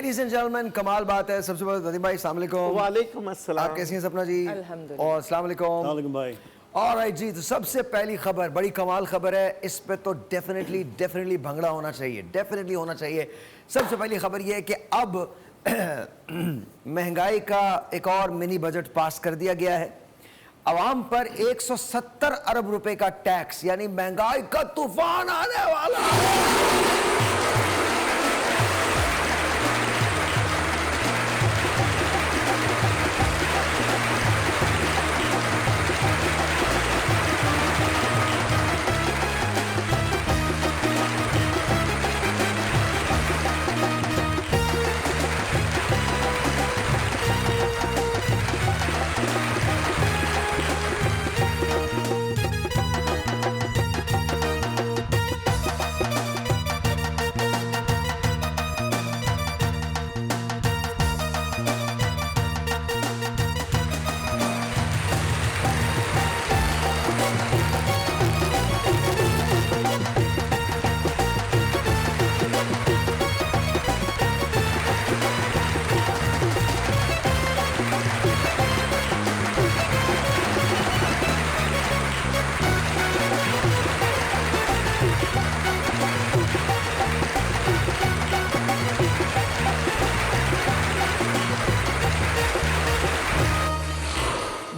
Ladies and gentleman, कमाल बात है। सबसे पहले नदीम भाई अस्सलाम वालेकुम। वालेकुम अस्सलाम। आप कैसी हैं सपना जी? अल्हम्दुलिल्लाह। और अस्सलाम वालेकुम भाई। ऑलराइट जी, तो सबसे पहली खबर बड़ी कमाल खबर है। इस पे तो डेफिनेटली भंगड़ा होना चाहिए, डेफिनेटली होना चाहिए। सबसे पहली खबर ये है कि अब महंगाई का एक और मिनी बजट पास कर दिया गया है। आवाम पर 170 अरब रुपए का टैक्स, यानी महंगाई का तूफान आने वाला है।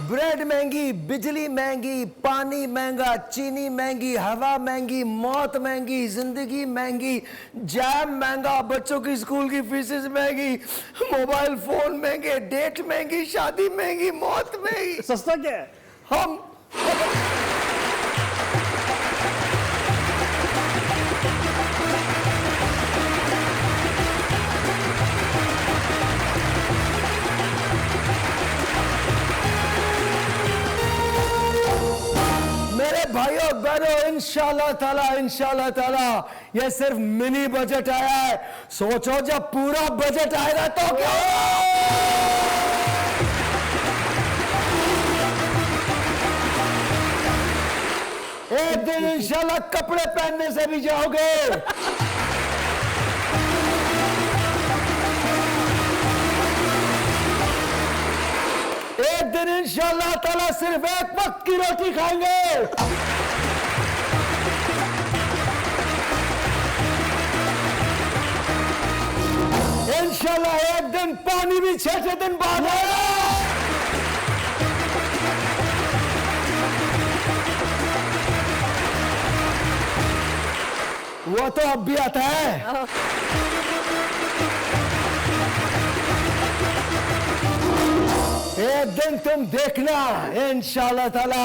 ब्रेड महंगी, बिजली महंगी, पानी महंगा, चीनी महंगी, हवा महंगी, मौत महंगी, जिंदगी महंगी, जैम महंगा, बच्चों की स्कूल की फीसेस महंगी, मोबाइल फोन महंगे, डेट महंगी, शादी महंगी, मौत महंगी। सस्ता क्या है? हम भाइयों बहनों, इंशाल्लाह ताला ये सिर्फ मिनी बजट आया है। सोचो जब पूरा बजट आएगा तो क्या एक दिन इंशाल्लाह कपड़े पहनने से भी जाओगे। एक दिन इंशाल्लाह ताला सिर्फ एक वक्त की रोटी खाएंगे। इंशाल्लाह एक दिन पानी भी 6 दिन बाद आएगा। वो तो अब भी आता है। एक दिन तुम देखना इंशाल्लाह ताला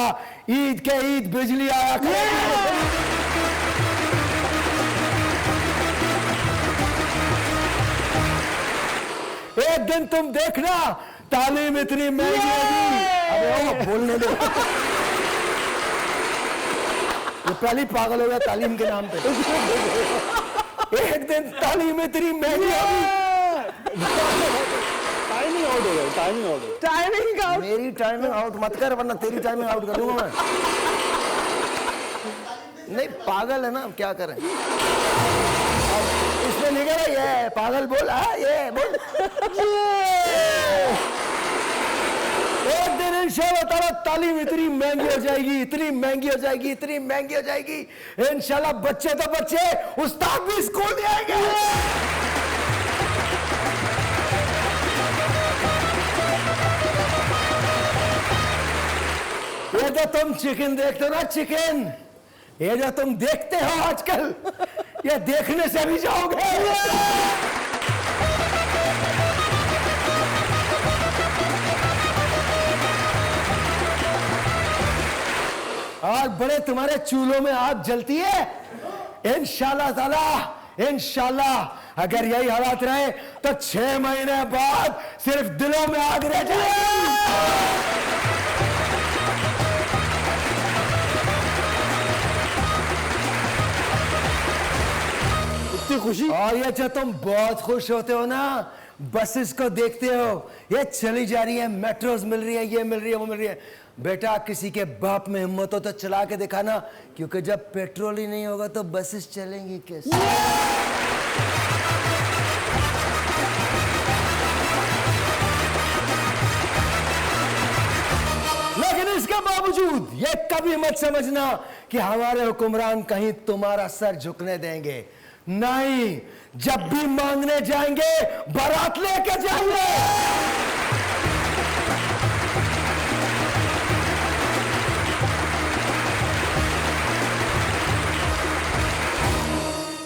ईद के ईद बिजली आया करेगी। एक दिन तुम देखना तालीम इतनी महंगी होगी। अबे ओ बोलने दो, ये पहले पागल हो गया तालीम के नाम पे। एक दिन तालीम इतनी महंगी होगी। टाइमिंग आउट हो गया, टाइमिंग आउट। मेरी टाइमिंग आउट मत कर, वरना तेरी टाइमिंग आउट कर दूंगा मैं। नहीं पागल है ना, क्या करें। इसमें लिखा है ये पागल बोल, ये बोल। एक दिन इंशाल्लाह ताला तालीम इतनी महंगी हो जाएगी, इतनी महंगी हो जाएगी, इतनी महंगी हो जाएगी। इंशाल्लाह बच्चे तो बच्चे, उस्ताद भी स्कूल में आएंगे। ये जो तुम चिकन देखते हो ना, चिकन, ये जो तुम देखते हो आजकल, ये देखने से भी जाओगे। आज बड़े तुम्हारे चूल्हों में आग जलती है। इंशाल्लाह ताला, इंशाल्लाह अगर यही हालात रहे तो 6 महीने बाद सिर्फ दिलों में आग रह जाएगी। खुशी। और ये जो तुम बहुत खुश होते हो ना, बसेस को देखते हो, ये चली जा रही है, मेट्रोज मिल रही है, ये मिल रही है, वो मिल रही है। बेटा किसी के बाप में हिम्मत हो तो चला के दिखाना, क्योंकि जब पेट्रोल ही नहीं होगा तो बसेस चलेंगी कैसे? बावजूद ये कभी मत समझना कि हमारे हुक्मरान कहीं तुम्हारा सर झुकने देंगे। नहीं, जब भी मांगने जाएंगे बारात लेके जाएंगे।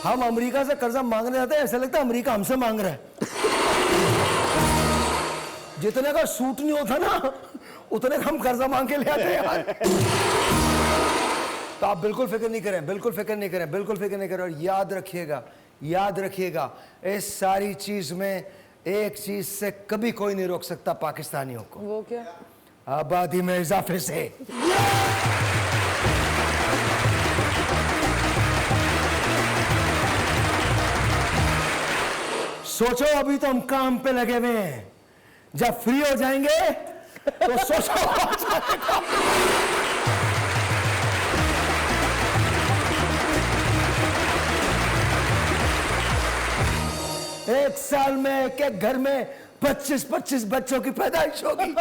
हम अमेरिका से कर्जा मांगने जाते हैं, ऐसा लगता है अमेरिका हमसे मांग रहा है। जितने का सूट नहीं होता ना, उतने का हम कर्जा मांग के ले आते हैं यार। तो आप बिल्कुल फिक्र नहीं करें, बिल्कुल फिक्र नहीं करें, बिल्कुल फिक्र नहीं करें। और याद रखिएगा, याद रखिएगा, इस सारी चीज में एक चीज से कभी कोई नहीं रोक सकता पाकिस्तानियों को। वो क्या? आबादी में इजाफे से। सोचो, अभी तो हम काम पे लगे हुए हैं, जब फ्री हो जाएंगे तो सोचो। एक साल में एक घर में 25-25 बच्चों की पैदाइश होगी।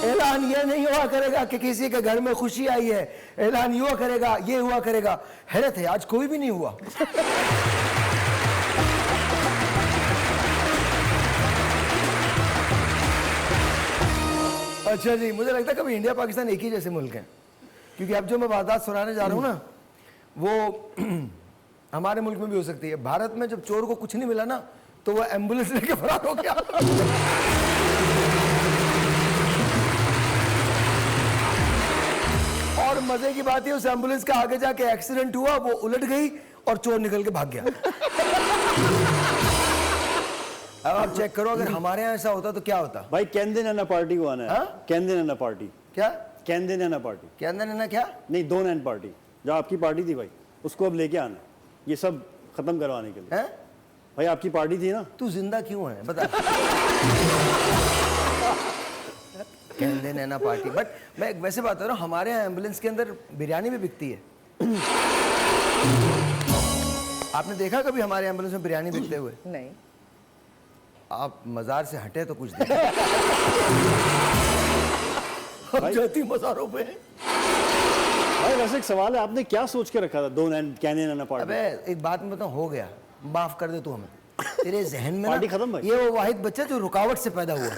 ऐलान ये नहीं हुआ करेगा कि किसी के घर में खुशी आई है, ऐलान ये हुआ करेगा, ये हुआ करेगा। हैरत है, आज कोई भी नहीं हुआ। अच्छा जी, मुझे लगता है कभी इंडिया पाकिस्तान एक ही जैसे मुल्क हैं, क्योंकि अब जो मैं बात सुनाने जा रहा हूं ना, वो हमारे मुल्क में भी हो सकती है। भारत में जब चोर को कुछ नहीं मिला ना, तो वो एम्बुलेंस लेके फरार हो गया। और मजे की बात है, उस एम्बुलेंस का आगे जाके एक्सीडेंट हुआ, वो उलट गई और चोर निकल के भाग गया। अब आप चेक करो, अगर हमारे यहाँ ऐसा होता तो क्या होता भाई? केंद्र नैना पार्टी को आना है। केंद्र नैना पार्टी। क्या? केंद्र नैना पार्टी। केंद्र नैना क्या? नहीं, दो नैन पार्टी, जो आपकी पार्टी थी भाई, उसको अब लेके आना, ये सब खत्म करवाने के लिए। है? भाई आपकी पार्टी थी ना। तू जिंदा क्यों है बता। केंद्र नैना पार्टी। बट मैं वैसे बात कर रहा हूँ, हमारे यहाँ एम्बुलेंस के अंदर बिरयानी भी बिकती है। आपने देखा कभी हमारे एम्बुलेंस में बिरयानी बिकते हुए? नहीं। आप मजार से हटे तो कुछ देखें। हम जाती मजारों पे। भाई वैसे एक सवाल है, आपने क्या सोच के रखा था दो नैन केंद्र नैना पार्टी? अबे एक बात मैं बताऊं, हो गया, माफ कर दे तू हमें। तेरे जहन में पार्टी ना, खत्म भाई। ये वो वाहिद बच्चा जो रुकावट से पैदा हुआ।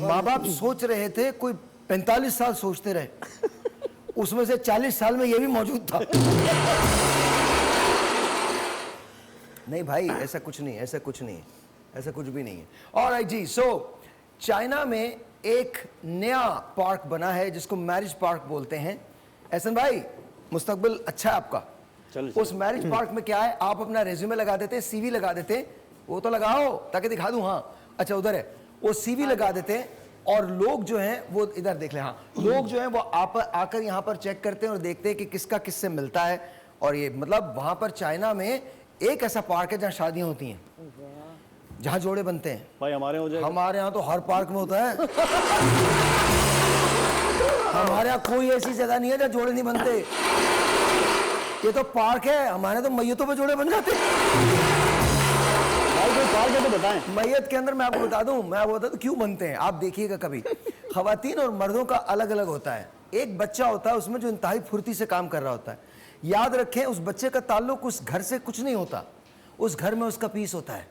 माँ बाप सोच रहे थे, कोई 45 साल सोचते रहे, उसमें से 40 साल में ये भी मौजूद था। नहीं भाई, ऐसा कुछ नहीं, ऐसा कुछ नहीं, ऐसा कुछ भी नहीं है। ऑलराइट जी, सो चाइना में एक नया पार्क बना है जिसको मैरिज पार्क बोलते हैं। एहसन भाई, मुस्तकबिल अच्छा है आपका। चलो। उस मैरिज पार्क में क्या है, आप अपना रेज्यूमे लगा देते, सीवी लगा देते, वो तो लगाओ ताकि दिखा दूं। हाँ अच्छा, उधर है, वो सीवी लगा देते और लोग जो हैं वो इधर देख लें। हाँ, लोग जो हैं वो आकर यहाँ पर चेक करते हैं और देखते हैं कि किसका किससे मिलता है। और ये मतलब वहाँ पर चाइना में एक ऐसा पार्क है जहाँ शादियाँ होती हैं, जहाँ जोड़े बनते हैं। भाई हमारे हो जाएगा। हमारे यहाँ तो हर पार्क में होता है। हमारे यहाँ कोई ऐसी जगह नहीं है जहाँ जोड़े नहीं बनते। ये तो पार्क है, हमारे तो मैयतों पे जोड़े बन जाते हैं। भाई कोई पार्क है तो बताएं। मैयत के अंदर मैं आपको बता दूं, मैं आपको बता दूं क्यों बनते हैं। आप देखिएगा कभी, खवातीन और मर्दों का अलग अलग होता है। एक बच्चा होता है उसमें जो इंतहाई फुर्ती से काम कर रहा होता है। याद रखें, उस बच्चे का ताल्लुक उस घर से कुछ नहीं होता, उस घर में उसका पीस होता है।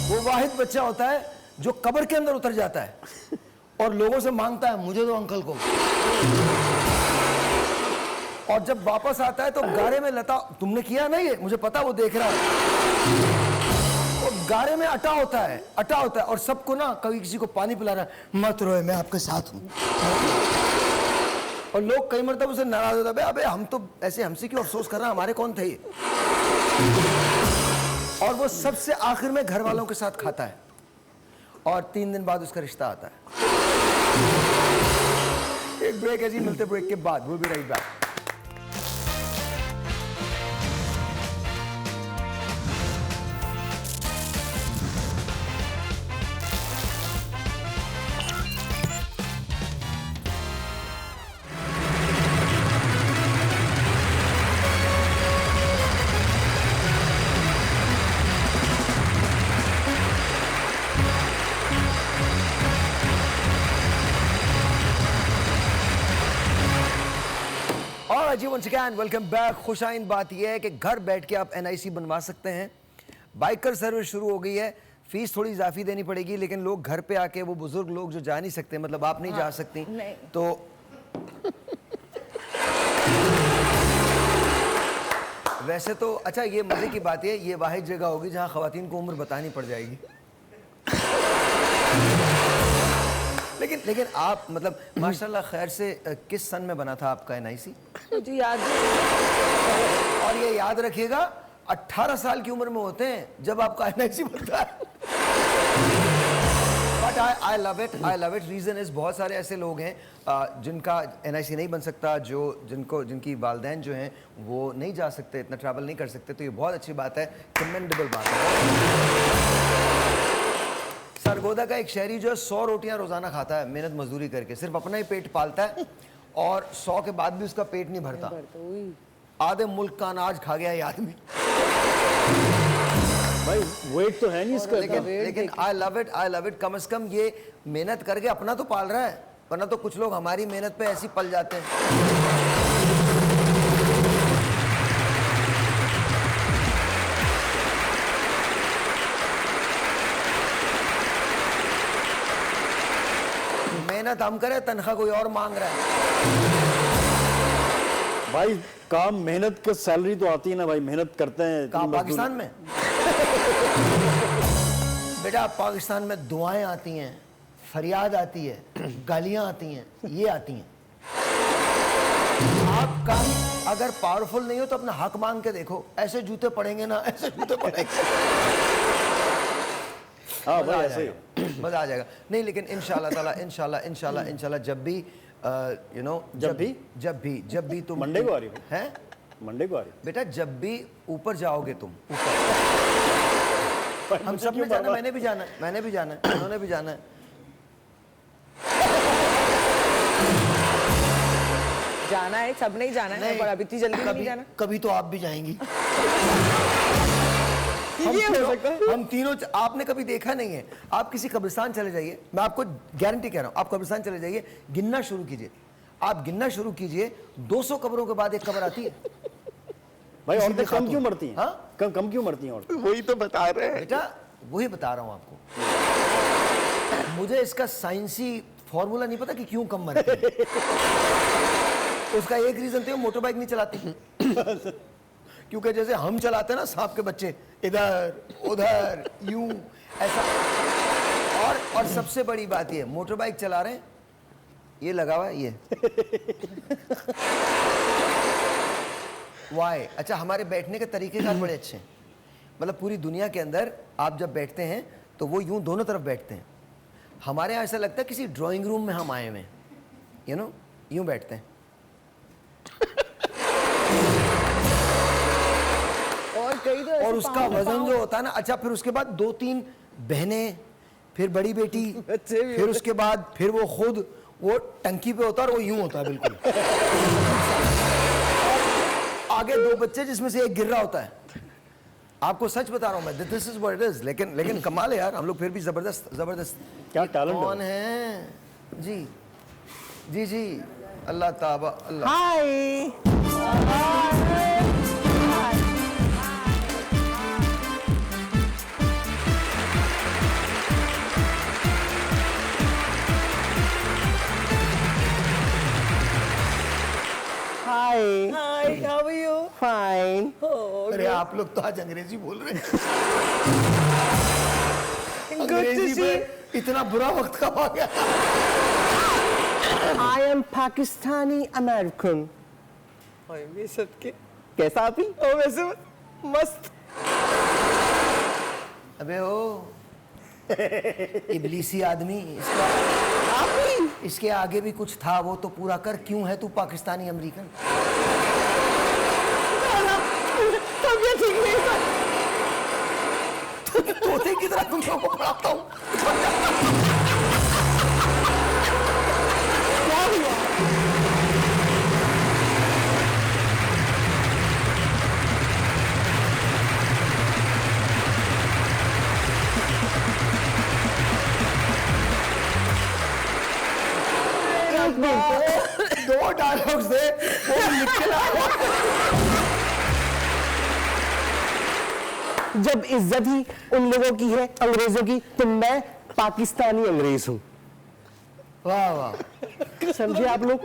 वो वाहिद बच्चा होता है जो कब्र के अंदर उतर जाता है और लोगों से मांगता है, मुझे दो अंकल को। और जब वापस आता है तो गारे में लता, तुमने किया ना ये, मुझे पता, वो देख रहा है। और गारे में अटा होता है, अटा होता है, और सबको ना, कभी किसी को पानी पिला रहा है, मत रोए मैं आपके साथ हूं। और लोग कई मरतब उसे नाराज होता है, अबे हम तो ऐसे, हमसे क्यों अफसोस कर रहा है, हमारे कौन थे ये। और वो सबसे आखिर में घर वालों के साथ खाता है और 3 दिन बाद उसका रिश्ता आता है। एक ब्रेक है जी, मिलते ब्रेक के बाद। Will be right back. Alright, जी once again, welcome back. खुशाइन बात यह है कि घर बैठ के आप NIC बनवा सकते हैं. बाइकर सर्विस शुरू हो गई है. फीस थोड़ी इजाफी देनी पड़ेगी, लेकिन लोग घर पे आके, वो बुजुर्ग लोग जो जा नहीं सकते, मतलब आप नहीं जा सकती, नहीं. तो वैसे तो अच्छा, ये मजे की बात है, ये वाहिद जगह होगी जहाँ खवातीन को उम्र बतानी पड़ जाएगी. लेकिन आप मतलब माशाल्लाह खैर से किस सन में बना था आपका NIC? मुझे याद है. और ये याद रखिएगा 18 साल की उम्र में होते हैं जब आपका NIC बनता है. But I love it. Reason is बहुत सारे ऐसे लोग हैं जिनका NIC नहीं बन सकता, जिनकी वालदैन जो हैं वो नहीं जा सकते, इतना ट्रैवल नहीं कर सकते, तो ये बहुत अच्छी बात है, कमेंडेबल बात है. सरगोदा का एक शहरी जो है 100 रोटियां रोजाना खाता है मेहनत मजदूरी करके, सिर्फ अपना ही पेट पालता है और 100 के बाद भी उसका पेट नहीं भरता. आधे मुल्क का अनाज खा गया ये आदमी. भाई वेट तो है नहीं इसका. लेकिन आई लव इट. कम से कम ये मेहनत करके अपना तो पाल रहा है, वरना तो कुछ लोग हमारी मेहनत पे ऐसे ही पल जाते हैं. मेहनत हम करें, तनख्वाह कोई और मांग रहा है. भाई काम मेहनत का सैलरी तो आती है ना भाई, मेहनत करते हैं. कहाँ, पाकिस्तान में? बेटा पाकिस्तान में दुआएं आती हैं, फरियाद आती है, गालियां आती हैं, ये आती हैं. आप काम अगर पावरफुल नहीं हो तो अपना हक मांग के देखो, ऐसे जूते पड़ेंगे ना, ऐसे जूते पड़ेंगे. हाँ भाई ऐसे ही मजा आ जाएगा. नहीं लेकिन इंशाल्लाह ताला, इंशाल्लाह जब भी यू नो, जब भी तुम मंडे को आ रही है, मंडे को आ रही बेटा जब भी ऊपर जाओगे तुम, ऊपर हम सब में जाना, मैंने भी जाना है, उन्होंने भी जाना है. जाना है, सब नहीं जाना है, पर अभी इतनी जल्दी नहीं जाना. कभी तो आप भी जाएंगी. ये हो सकता है. हम तीनों, आपने कभी देखा नहीं है, आप किसी कब्रिस्तान चले जाइए, मैं आपको गारंटी कह रहा हूँ, आप कब्रिस्तान चले जाइए, गिनना शुरू कीजिए, आप गिनना शुरू कीजिए, 200 कब्रों के बाद एक कब्र आती है. भाई. औरतें कम क्यों मरती हैं? हाँ? कम क्यों मरती हैं औरतें? वही तो बता रहे हैं बेटा, वही बता रहा हूँ आपको. मुझे इसका साइंसी फॉर्मूला नहीं पता कि क्यों कम मरती है. उसका एक रीजन तो मोटर बाइक नहीं चलाती, क्योंकि जैसे हम चलाते हैं ना सांप के बच्चे, इधर उधर यूं ऐसा. और सबसे बड़ी बात ये, मोटर बाइक चला रहे हैं, ये लगा हुआ है ये. वाई. अच्छा, हमारे बैठने के तरीके कार बड़े अच्छे हैं. मतलब पूरी दुनिया के अंदर आप जब बैठते हैं तो वो यूं दोनों तरफ बैठते हैं. हमारे यहाँ ऐसा लगता है किसी ड्राइंग रूम में हम आए हुए हैं, यू नो, यूं बैठते हैं. और उसका वजन जो होता है ना, अच्छा फिर उसके बाद 2-3 बहनें, फिर बड़ी बेटी, फिर उसके बाद फिर वो खुद, वो टंकी पे होता है और वो यूं होता है बिल्कुल. आगे 2 बच्चे जिसमें से एक गिर रहा होता है. आपको सच बता रहा हूं मैं, this is what it is. लेकिन कमाल है यार, हम लोग फिर भी जबरदस्त. क्या टैलेंट है. कौन है जी? जी अल्लाह ताबा अल्लाह. हाय. हाय हाय, हाउ आर यू? फाइन. अरे आप लोग तो आज अंग्रेजी बोल रहे हैं. Good to अंग्रेजी see. में इतना बुरा वक्त कब आ गया? I am Pakistani American. Hi, ये सबके. कैसा आप ही? ओ वैसे मस्त. अबे ओ इबलीसी आदमी, इसके आगे भी कुछ था, वो तो पूरा कर. क्यों है तू पाकिस्तानी अमेरिकन? तबीयत ठीक नहीं है. तोते की तरह तुम लोगों को पढ़ाता हूँ. क्या हुआ? दो वो डायलॉग्स थे वो भी लिख के लाओ। जब इज्जत ही उन लोगों की है अंग्रेजों की, तो मैं पाकिस्तानी अंग्रेज हूँ। वाह वाह, समझे आप लोग?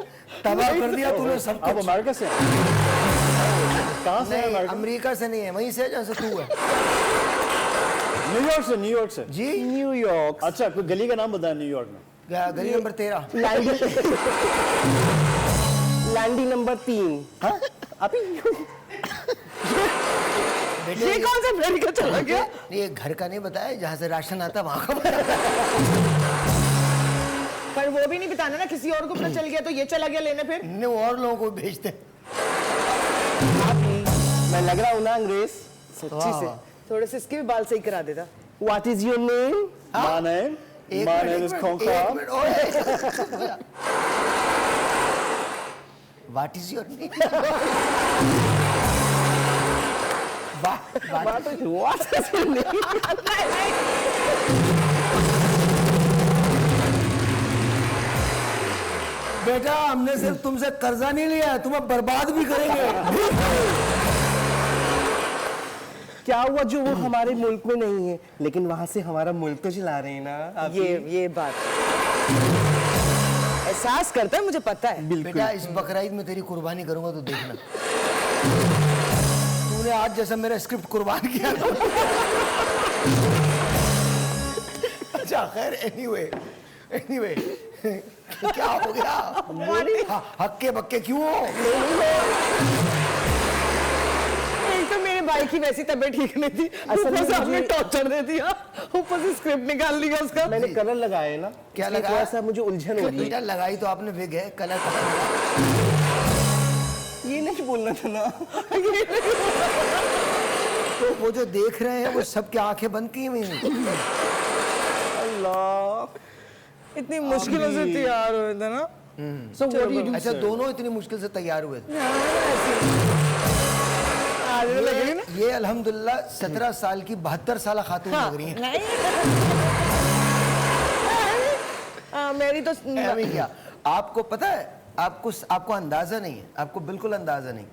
तबाह कर दिया तूने सब आप कुछ। अमेरिका से हैं? कहाँ से हैं नहीं, अमेरिका? अमेरिका से नहीं है, वहीं से जैसे तू है। न्यूयॉर्क से, न्यूयॉर्क से। जी, न्यूयॉर्क। अच्छा, कोई गली का नाम बताया न्यूयॉर्क में? गली नंबर 13। लैंडी नंबर 3। हाँ अभी बेटे, ये कौन सा अमेरिका चला गया? नहीं, ये घर का नहीं बताया, जहाँ से राशन आता वहाँ का बताया। पर वो भी नहीं बताना ना, किसी और को पता चल गया तो ये चला गया लेने फिर। नहीं, वो और लोगों को भेजते। मैं लग रहा हूँ ना अंग्रेज? सच्ची से थोड़े से इसके भी बाल सही करा देता। What is your name? My name? My name is Khonka. What is your name? वाह, What is your name? बेटा हमने सिर्फ तुमसे कर्जा नहीं लिया है, तुम्हें बर्बाद भी करेंगे। क्या हुआ जो वो हमारे मुल्क में नहीं है, लेकिन वहां से हमारा मुल्क तो चला रहे हैं ना आप? ये बात एहसास करता है, मुझे पता है। बेटा इस बकरीद में तेरी कुर्बानी करूंगा तो देखना। तूने आज जैसा मेरा स्क्रिप्ट कुर्बान किया ना। अच्छा खैर, एनीवे क्या हो गया? हक्के बक्के क्यों हो? एक तो मेरे भाई की वैसी तबीयत ठीक नहीं थी, असल में ऊपर से आपने मुझे- टॉर्चर दे दिया, ऊपर से स्क्रिप्ट निकाल लिया उसका। मैंने कलर लगाया है ना, क्या इसलिए लगाया? थोड़ा सा मुझे उलझन हो रही है। बेटा लगाई तो आपने विग है, कलर पता ये नहीं बोलना था ना। तो वो जो देख रहे हैं वो सबकी आंखें बंद की हुई हैं। अल्लाह। इतनी मुश्किलों से तैयार हुए थे ना। So what do you do, अच्छा, sir? दोनों इतनी मुश्किल से तैयार हुए थे। आज लग रही है ना। ये अल्हम्दुलिल्लाह 17 साल की 72 साल खातून लग रही हैं। नहीं मेरी तो अभी क्या आपको पता है, आपको अंदाजा नहीं है, आपको बिल्कुल अंदाजा नहीं।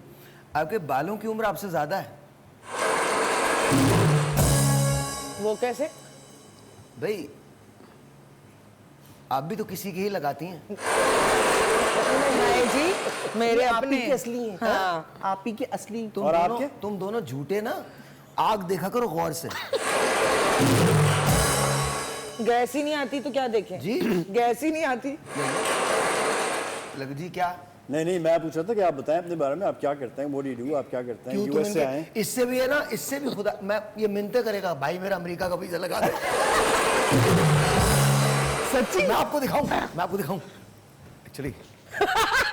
आपके बालों की उम्र आपसे ज्यादा है। वो कैसे? भाई आप भी तो किसी की ही लगाती हैं। नहीं जी, मेरे आप अपने ही के असली हैं। हाँ। आप ही के असली। तुम दोनों झूठे ना। आग देखा करो गौर से। गैस ही नहीं आती तो क्या देखें जी? गैस ही नहीं आती। लग जी क्या? नहीं, मैं पूछ रहा था कि आप बताएं अपने बारे में, आप क्या करते हैं? What do you do? आप क्या करते हैं? क्यों तुम यूएस से आए? इससे भी है ना, इससे भी खुदा मैं ये मिन्नतें करेगा, भाई मेरा अमेरिका का वीजा लगा दे। सच्ची मैं आपको दिखाऊं एक्चुअली।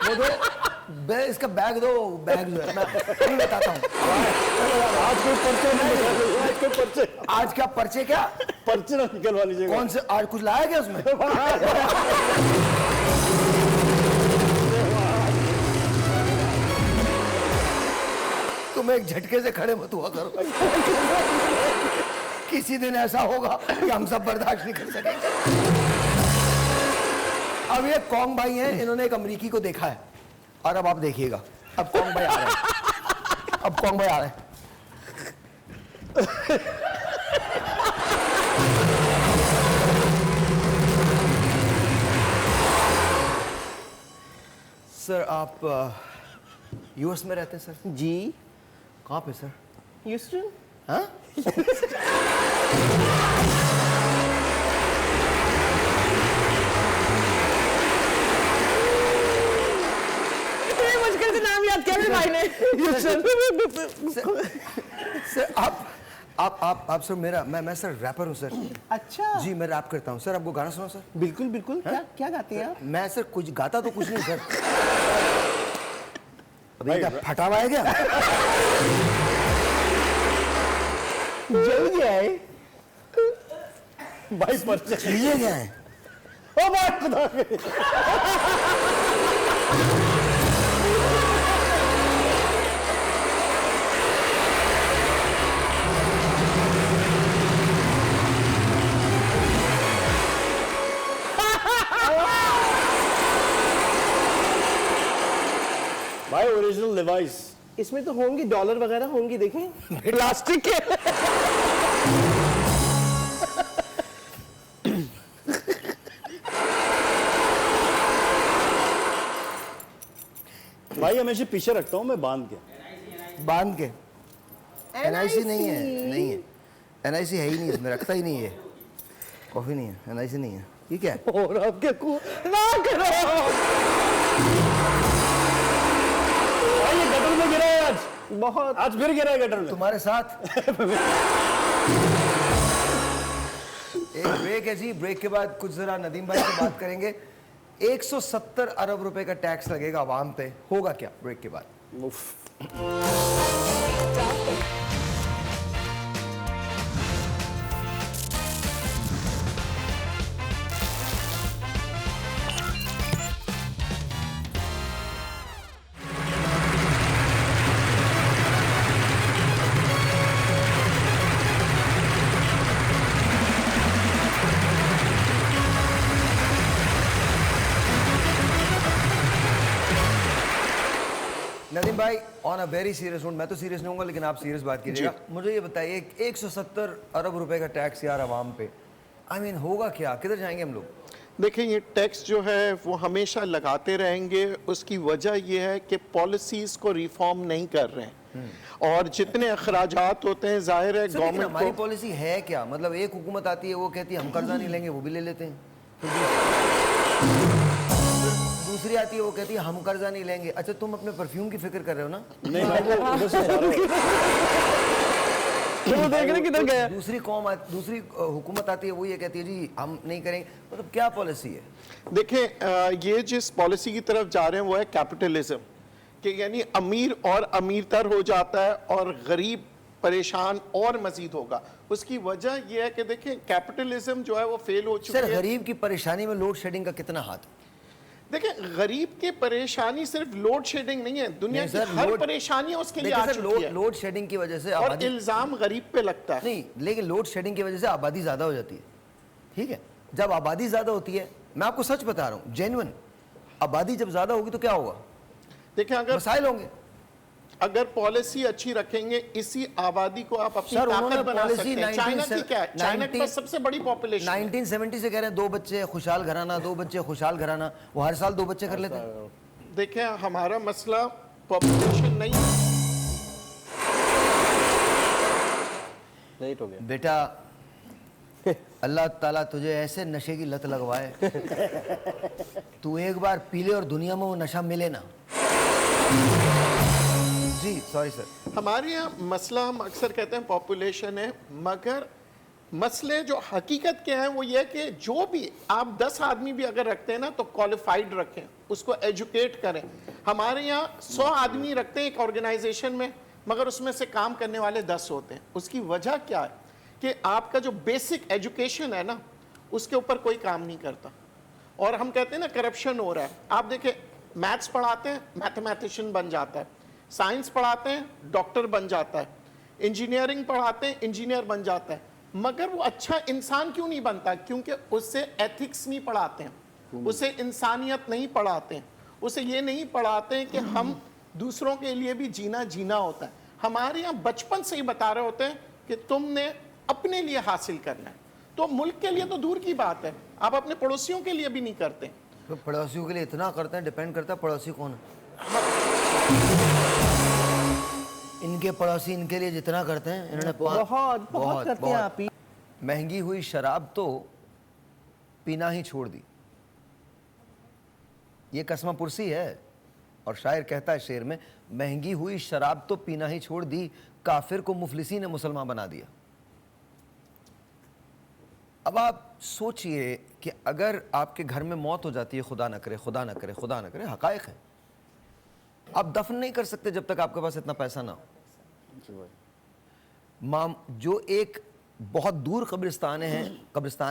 वो दो इसका बैग दो, बैग जो है मैं अभी बताता हूँ। आज कोई पर्चे नहीं, आज कोई पर्चे, आज क्या पर्चे, क्या पर्चे ना निकलवा लीजिएगा। कौन से? आज कुछ लाया क्या उसमें? तुम एक झटके से खड़े मत हुआ करो। किसी दिन ऐसा होगा कि हम सब बर्दाश्त नहीं कर सकेंगे। अब ये कॉन्ग भाई हैं, इन्होंने एक अमरीकी को देखा है और अब आप देखिएगा। अब कॉन्ग भाई आ रहे हैं, अब कॉन्ग भाई आ रहे हैं। सर आप यूएस में रहते हैं सर? जी। कहाँ पे सर? ह्यूस्टन। हाँ? इतनी मुश्किल से नाम याद किया मेरे भाई ने। सर आप सर मैं सर रैपर हूँ सर। अच्छा जी मैं रैप करता हूँ सर। आपको गाना सुनाऊं सर? बिल्कुल बिल्कुल। क्या गाते हैं आप? मैं सर कुछ गाता तो कुछ नहीं सर। अभी भाई, क्या फटा हुआ है क्या? जल गया है। भाई पर्चे चीजें क्या है? ओ भाई खुदा के। भाई ओरिजिनल लिवाइस। इसमें तो होंगी डॉलर वगैरह होंगी, देखें प्लास्टिक के। भाई हमेशा पीछे रखता हूँ मैं बांध के। बांध के। एनआईसी नहीं है, नहीं है एनआईसी है ही नहीं इसमें, रखता ही नहीं है। कॉफी नहीं है, एनआईसी नहीं है। ये क्या है? और अब क्या ना करो। भाई ये गटर में गिरा है आज, बहुत आज फिर गिरा है गटर में। तुम्हारे साथ। एक ब्रेक है जी, ब्रेक के बाद कुछ जरा नदीम भाई से बात करेंगे। 170 अरब रुपए का टैक्स लगेगा आवाम पे, होगा क्या ब्रेक के बाद? नदीम भाई, on a very serious note, मैं तो सीरियस नहीं होऊंगा लेकिन आप सीरियस बात कीजिएगा। मुझे ये बताइए 170 अरब रुपए का टैक्स यार आवाम पे, आई मीन होगा क्या, किधर जाएंगे हम लोग? देखिए ये टैक्स जो है वो हमेशा लगाते रहेंगे। उसकी वजह ये है कि पॉलिसीज को रिफॉर्म नहीं कर रहे हैं और जितने अखराजात होते हैं जाहिर है गवर्नमेंट हमारी को। पॉलिसी है क्या? मतलब एक हुकूमत आती है वो कहती है हम कर्जा नहीं लेंगे, वो भी ले लेते हैं। दूसरी आती है वो कहती है हम कर्जा नहीं लेंगे। अच्छा तुम अपने परफ्यूम की फिक्र कर रहे हो ना? नहीं भाई वो उधर से जा रहा है। तो देख रहे किधर गया। दूसरी दूसरी हुकूमत आती है वो ये कहती है जी हम नहीं करेंगे। मतलब क्या पॉलिसी है? देखें ये जिस पॉलिसी की तरफ जा रहे हैं वो है कैपिटलिज्म, कि यानी अमीर और अमीरतर हो जाता है और गरीब परेशान और मजीद होगा। उसकी वजह यह है कि देखें कैपिटलिज्म जो है वो फेल हो चुकी सर है। गरीब की परेशानी में लोड शेडिंग का कितना हाथ है? देखें गरीब की परेशानी सिर्फ लोड शेडिंग नहीं है, दुनिया नहीं की सर, हर लोड- परेशानी उसके लिए देखिए आ सर, चुकी है लोड शेडिंग की वजह से और आबादी इल्जाम गरीब पे लगता है। नहीं, लेकिन लोड शेडिंग की वजह से आबादी ज्यादा हो जाती है। ठीक है, जब आबादी ज्यादा होती है, मैं आपको सच बता रहा हूं जेन्युइन, आबादी जब ज्यादा होगी तो क्या होगा? देखें मसाइल होंगे। अगर पॉलिसी अच्छी रखेंगे इसी आबादी को आप अपनी सर, उन्होंने ताकत बना पॉलिसी सकते हैं। चाइना की क्या है? चाइना के 19 पास सबसे बड़ी पॉपुलेशन है। 1970 से कह रहे हैं 2 बच्चे खुशहाल घराना, 2 बच्चे खुशहाल घराना, वो हर साल 2 बच्चे कर लेते हैं। देखें हमारा मसला पॉपुलेशन नहीं है। लेट हो गया बेटा अल्लाह ताला तुझे ऐसे नशे की लत लगवाए तू एक बार पी ले और दुनिया में वो नशा मिले ना। जी सॉरी सर। हमारे यहाँ मसला हम अक्सर कहते हैं पॉपुलेशन है, मगर मसले जो हकीकत के हैं वो ये कि जो भी आप 10 आदमी भी अगर रखते हैं ना तो क्वालिफाइड रखें, उसको एजुकेट करें। हमारे यहाँ 100 आदमी रखते हैं एक ऑर्गेनाइजेशन में, मगर उसमें से काम करने वाले 10 होते हैं। उसकी वजह क्या है कि आपका जो बेसिक एजुकेशन है ना उसके ऊपर कोई काम नहीं करता। और हम कहते हैं ना करप्शन हो रहा है। आप देखें मैथ्स पढ़ाते हैं मैथमेटिशियन बन जाता है, साइंस पढ़ाते हैं डॉक्टर बन जाता है, इंजीनियरिंग पढ़ाते हैं इंजीनियर बन जाता है, मगर वो अच्छा इंसान क्यों नहीं बनता? क्योंकि उससे एथिक्स नहीं पढ़ाते हैं, उसे इंसानियत नहीं पढ़ाते हैं, उसे ये नहीं पढ़ाते हैं कि हम दूसरों के लिए भी जीना होता है। हमारे यहाँ बचपन से ही बता रहे होते हैं कि तुमने अपने लिए हासिल करना है। तो मुल्क के लिए तो दूर की बात है, आप अपने पड़ोसियों के लिए भी नहीं करते। तो पड़ोसियों के लिए इतना करते हैं, डिपेंड करता है पड़ोसी कौन है। इनके पड़ोसी इनके लिए जितना करते हैं इन्होंने बहुत करते हैं आप ही। महंगी हुई शराब तो पीना ही छोड़ दी, ये कसमा पुरसी है। और शायर कहता है शेर में, महंगी हुई शराब तो पीना ही छोड़ दी, काफिर को मुफलिसी ने मुसलमान बना दिया। अब आप सोचिए कि अगर आपके घर में मौत हो जाती है, खुदा ना करे खुदा ना करे खुदा ना करे, हकायक है, आप दफन नहीं कर सकते जब तक आपके पास इतना पैसा ना हो। जो एक बहुत दूर कब्रिस्तान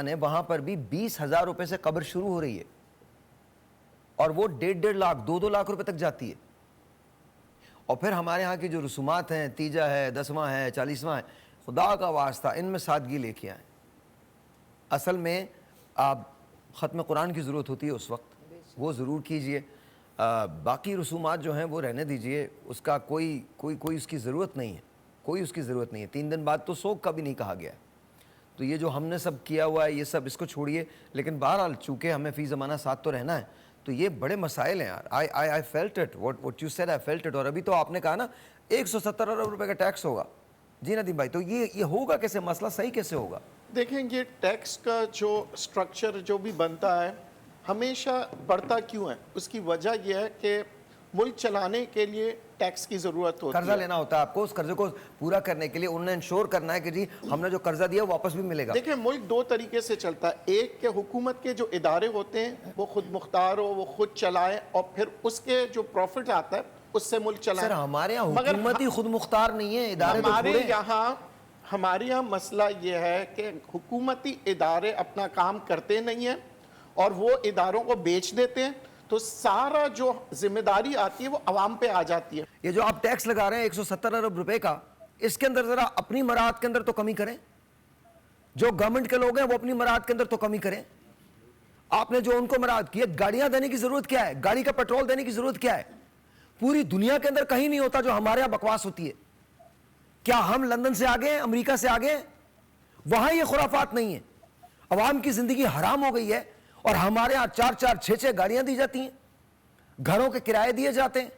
है वहां पर भी 20,000 रुपए से कब्र शुरू हो रही है और वो 1.5 लाख 2-2 लाख रुपए तक जाती है। और फिर हमारे यहाँ की जो रसूमात हैं, तीजा है, 10वां है, 40वां है, खुदा का वास्ता इनमें सादगी लेके आए। असल में आप ख़त्म कुरान की ज़रूरत होती है उस वक्त, वो ज़रूर कीजिए। बाकी रसूमात जो हैं वो रहने दीजिए, उसका कोई उसकी ज़रूरत नहीं है, कोई उसकी ज़रूरत नहीं है। 3 दिन बाद तो सोग का भी नहीं कहा गया है। तो ये जो हमने सब किया हुआ है ये सब इसको छोड़िए, लेकिन बहरहाल चूँकि हमें फ़ी ज़माना साथ तो रहना है, तो ये बड़े मसाइल हैं यार। I felt it, what you said, I felt it. और अभी तो आपने कहा ना 170 अरब रुपए का टैक्स होगा। जी नदीम भाई, तो ये होगा कैसे, मसला सही कैसे होगा? देखें, ये टैक्स का जो स्ट्रक्चर जो भी बनता है हमेशा बढ़ता क्यों है, उसकी वजह यह है कि मुल्क चलाने के लिए टैक्स की ज़रूरत होती है। कर्जा लेना होता है आपको, उस कर्जे को पूरा करने के लिए उन्हें इंश्योर करना है कि जी हमने जो कर्जा दिया वापस भी मिलेगा। देखिए, मुल्क 2 तरीके से चलता है। एक के हुकूमत के जो इदारे होते हैं वो खुद मुख्तार हो, वो खुद चलाएं, और फिर उसके जो प्रॉफिट आता है उससे मुल्क चलाएं। सर हमारे यहाँ मगर हुकूमत ही खुद मुख्तार नहीं है, इदारे तो पूरे हैं। हमारे यहाँ मसला ये है कि हुकूमती इदारे अपना काम करते नहीं हैं और वो इदारों को बेच देते हैं, तो सारा जो जिम्मेदारी आती है वो अवाम पे आ जाती है। ये जो आप टैक्स लगा रहे हैं 170 अरब रुपए का, इसके अंदर जरा अपनी मराहत के अंदर तो कमी करें। जो गवर्नमेंट के लोग हैं वो अपनी मराहत के अंदर तो कमी करें। आपने जो उनको मराहत की है, गाड़ियां देने की जरूरत क्या है, गाड़ी का पेट्रोल देने की जरूरत क्या है? पूरी दुनिया के अंदर कहीं नहीं होता जो हमारे यहां बकवास होती है। क्या हम लंदन से आगे हैं, अमेरिका से आगे हैं? वहां ये खुराफात नहीं है। अवाम की जिंदगी हराम हो गई है और हमारे यहां 4-4, 6-6 गाड़ियां दी जाती हैं, घरों के किराए दिए जाते हैं।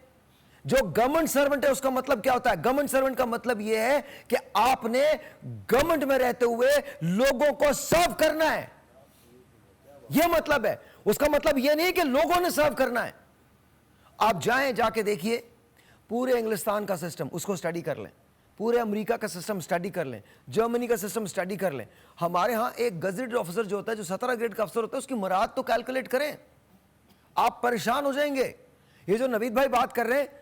जो गवर्नमेंट सर्वेंट है उसका मतलब क्या होता है? गवर्नमेंट सर्वेंट का मतलब यह है कि आपने गवर्नमेंट में रहते हुए लोगों को सर्व करना है, यह मतलब है। उसका मतलब यह नहीं कि लोगों ने सर्व करना है। आप जाएं, जाके देखिए पूरे इंग्लिस्तान का सिस्टम, उसको स्टडी कर लें, पूरे अमेरिका का सिस्टम स्टडी कर लें, जर्मनी का सिस्टम स्टडी कर लें। हमारे यहां एक गजेटेड ऑफिसर जो होता है, जो 17 ग्रेड का अफसर होता है, उसकी मुराद तो कैलकुलेट करें। आप परेशान हो जाएंगे। ये जो नवीद भाई बात कर रहे हैं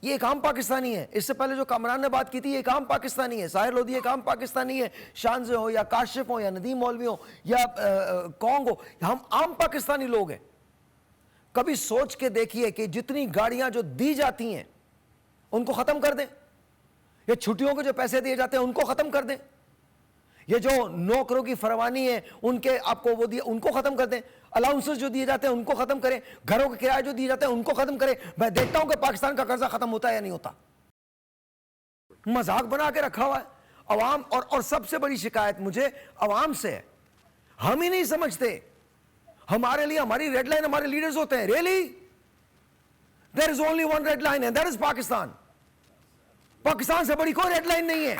ये एक आम पाकिस्तानी है। इससे पहले जो कामरान ने बात की थी ये एक आम पाकिस्तानी है, साहिर लोधी एक आम पाकिस्तानी है, शानजे हो या काशिफ हो या नदीम मौलवी हो या कौंग हो, हम आम पाकिस्तानी लोग हैं। कभी सोच के देखिए कि जितनी गाड़ियां जो दी जाती हैं उनको खत्म कर दें, ये छुट्टियों के जो पैसे दिए जाते हैं उनको खत्म कर दें, ये जो नौकरों की फरवानी है उनके आपको वो दिए उनको खत्म कर दें, अलाउंसेस जो दिए जाते हैं उनको खत्म करें, घरों के किराए जो दिए जाते हैं उनको खत्म करें। मैं देखता हूं कि पाकिस्तान का कर्जा खत्म होता है या नहीं होता। मजाक बना के रखा हुआ है अवाम। और सबसे बड़ी शिकायत मुझे अवाम से है, हम ही नहीं समझते। हमारे लिए हमारी रेड लाइन हमारे लीडर्स होते हैं। Really there is only one red line and that is Pakistan. Pakistan से बड़ी कोई रेड लाइन नहीं है।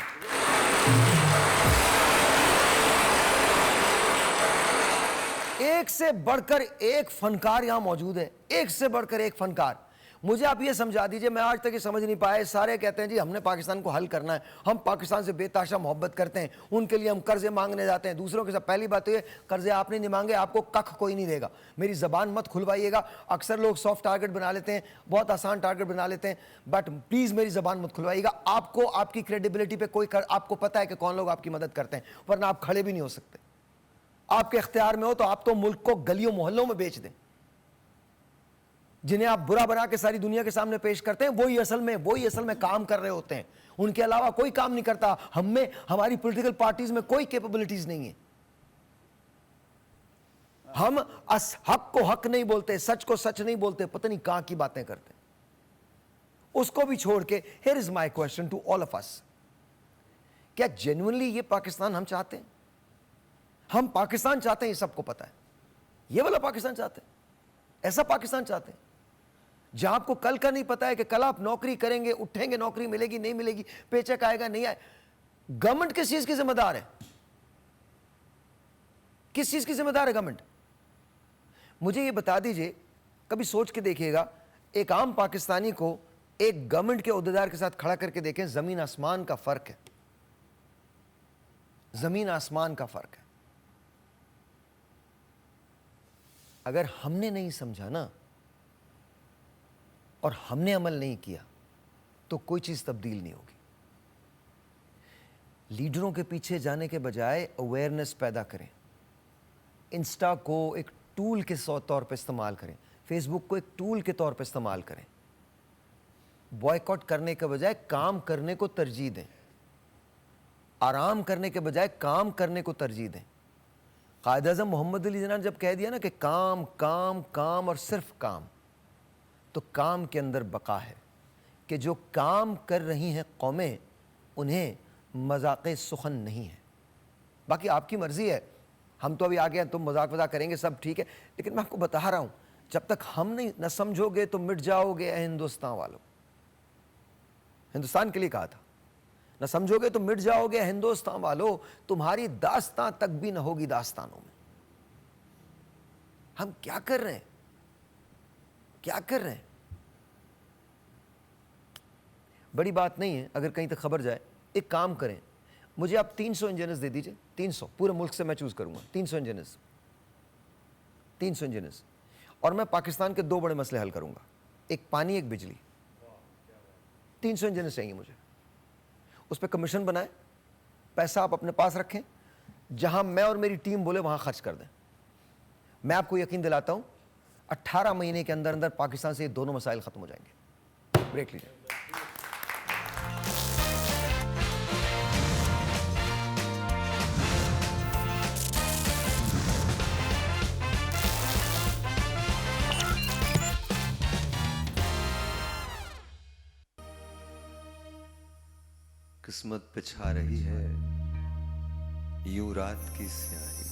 एक से बढ़कर एक फनकार यहां मौजूद है, एक से बढ़कर एक फनकार। मुझे आप ये समझा दीजिए, मैं आज तक ये समझ नहीं पाया। सारे कहते हैं जी हमने पाकिस्तान को हल करना है, हम पाकिस्तान से बेताशा मोहब्बत करते हैं, उनके लिए हम कर्जे मांगने जाते हैं दूसरों के साथ। पहली बात तो ये, कर्जे आपने नहीं मांगे, आपको कख कोई नहीं देगा। मेरी जबान मत खुलवाइएगा। अक्सर लोग सॉफ्ट टारगेट बना लेते हैं, बहुत आसान टारगेट बना लेते हैं, बट प्लीज मेरी जबान मत खुलवाइएगा। आपको आपकी क्रेडिबिलिटी पे कोई आपको पता है कि कौन लोग आपकी मदद करते हैं, वरना आप खड़े भी नहीं हो सकते। आपके इख्तियार में हो तो आप तो मुल्क को गलियों मोहल्लों में बेच दें। जिन्हें आप बुरा बना के सारी दुनिया के सामने पेश करते हैं वही असल में काम कर रहे होते हैं। उनके अलावा कोई काम नहीं करता। हमें हमारी पॉलिटिकल पार्टीज में कोई कैपेबिलिटीज नहीं है। हम हक को हक नहीं बोलते, सच को सच नहीं बोलते, पता नहीं कहां की बातें करते। उसको भी छोड़ के here is my question to all of us, क्या जेन्युइनली ये पाकिस्तान हम चाहते हैं? हम पाकिस्तान चाहते हैं, ये सबको पता है। ये वाला पाकिस्तान चाहते हैं, ऐसा पाकिस्तान चाहते हैं जहां आपको कल का नहीं पता है कि कल आप नौकरी करेंगे, उठेंगे, नौकरी मिलेगी नहीं मिलेगी, पेचेक आएगा नहीं आए। गवर्नमेंट किस चीज की जिम्मेदार है? किस चीज की जिम्मेदार है गवर्नमेंट? मुझे ये बता दीजिए, कभी सोच के देखिएगा, एक आम पाकिस्तानी को एक गवर्नमेंट के ओहदेदार के साथ खड़ा करके देखें, जमीन आसमान का फर्क है। जमीन आसमान का फर्क है। अगर हमने नहीं समझा ना और हमने अमल नहीं किया तो कोई चीज तब्दील नहीं होगी। लीडरों के पीछे जाने के बजाय अवेयरनेस पैदा करें। इंस्टा को एक टूल के तौर पे इस्तेमाल करें, फेसबुक को एक टूल के तौर पे इस्तेमाल करें। बॉयकॉट करने के बजाय काम करने को तरजीह दें। आराम करने के बजाय काम करने को तरजीह दें। कायद-ए-आज़म मोहम्मद अली जिन्ना ने जब कह दिया ना कि काम काम काम और सिर्फ काम, तो काम के अंदर बका है कि जो काम कर रही हैं कौमें उन्हें मजाक सुखन नहीं है। बाकी आपकी मर्जी है, हम तो अभी आ गए हैं, तुम मजाक वजाक करेंगे सब ठीक है, लेकिन मैं आपको बता रहा हूं जब तक हम नहीं न समझोगे तो मिट जाओगे ए हिंदुस्तान वालों। हिंदुस्तान के लिए कहा था, न समझोगे तो मिट जाओगे हिंदुस्तान वालों, तुम्हारी दास्तां तक भी न होगी दास्तानों में। हम क्या कर रहे हैं, क्या कर रहे हैं? बड़ी बात नहीं है अगर कहीं तक खबर जाए। एक काम करें, मुझे आप 300 इंजीनियर्स दे दीजिए, 300 पूरे मुल्क से मैं चूज करूंगा 300 इंजीनियर्स, 300 इंजीनियर्स, और मैं पाकिस्तान के 2 बड़े मसले हल करूंगा, एक पानी एक बिजली। 300 इंजीनियर्स चाहिए मुझे। उस पर कमीशन बनाए, पैसा आप अपने पास रखें, जहां मैं और मेरी टीम बोले वहां खर्च कर दें। मैं आपको यकीन दिलाता हूं 18 महीने के अंदर अंदर पाकिस्तान से ये दोनों मसाइल खत्म हो जाएंगे। ब्रेक लीजिए। किस्मत पे छा रही है यूं रात की स्याही,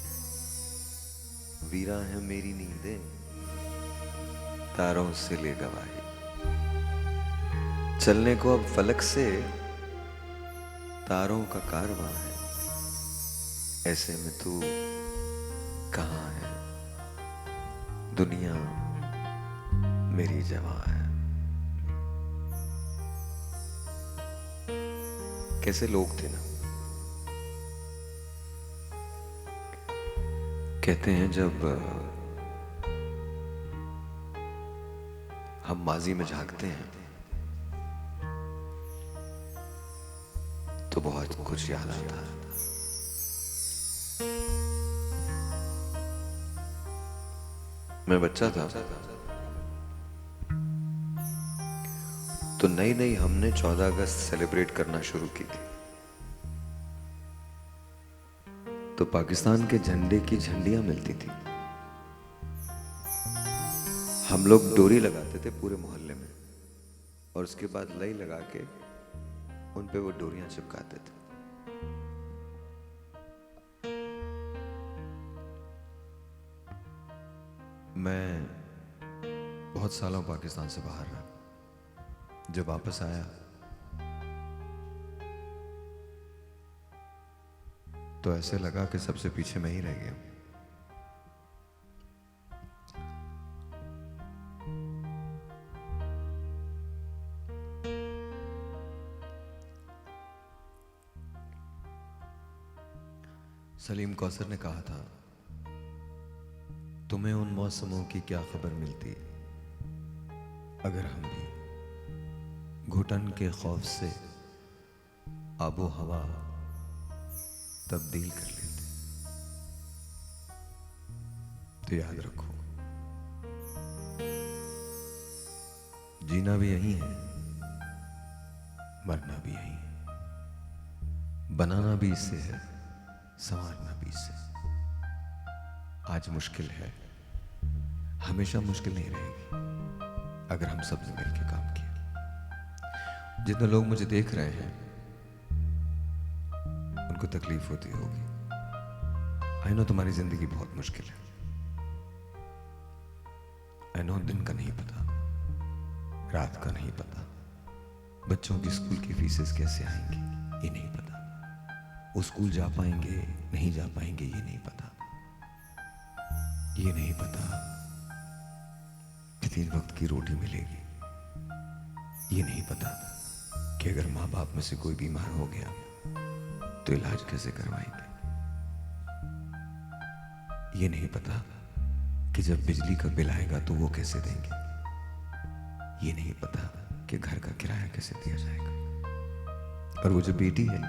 वीरा है मेरी नींदें तारों से ले गवाही, चलने को अब फलक से तारों का कारवां है, ऐसे में तू कहां है, दुनिया मेरी जवां है। कैसे लोग थे ना, कहते हैं जब हम माजी में झांकते हैं तो बहुत कुछ याद आता है। मैं बच्चा था तो नई नई हमने 14 अगस्त सेलिब्रेट करना शुरू की थी, तो पाकिस्तान के झंडे की झंडियां मिलती थी। हम लोग डोरी लगाते थे पूरे मोहल्ले में और उसके बाद लई लगा के उन पे वो डोरियां चिपकाते थे। मैं बहुत सालों पाकिस्तान से बाहर रहा, जब वापस आया तो ऐसे लगा कि सबसे पीछे मैं ही रह गया। सलीम कौसर ने कहा था, तुम्हें उन मौसमों की क्या खबर मिलती अगर हम भी घुटन के खौफ से आबो हवा तब्दील कर लेते। तो याद रखो, जीना भी यही है, मरना भी यही है, बनाना भी इससे है, संवारना भी इससे। आज मुश्किल है, हमेशा मुश्किल नहीं रहेगी अगर हम सब ने मिलकर काम किया। जितने लोग मुझे देख रहे हैं उनको तकलीफ होती होगी। आई नो तुम्हारी जिंदगी बहुत मुश्किल है। आई नो दिन का नहीं पता, रात का नहीं पता, बच्चों की स्कूल की फीसेस कैसे आएंगी ये नहीं पता, वो स्कूल जा पाएंगे नहीं जा पाएंगे ये नहीं पता, ये नहीं पता कि 3 वक्त की रोटी मिलेगी, ये नहीं पता कि अगर माँ बाप में से कोई बीमार हो गया तो इलाज कैसे करवाएंगे, ये नहीं पता कि जब बिजली का बिल आएगा तो वो कैसे देंगे, ये नहीं पता कि घर का किराया कैसे दिया जाएगा, और वो जो बेटी है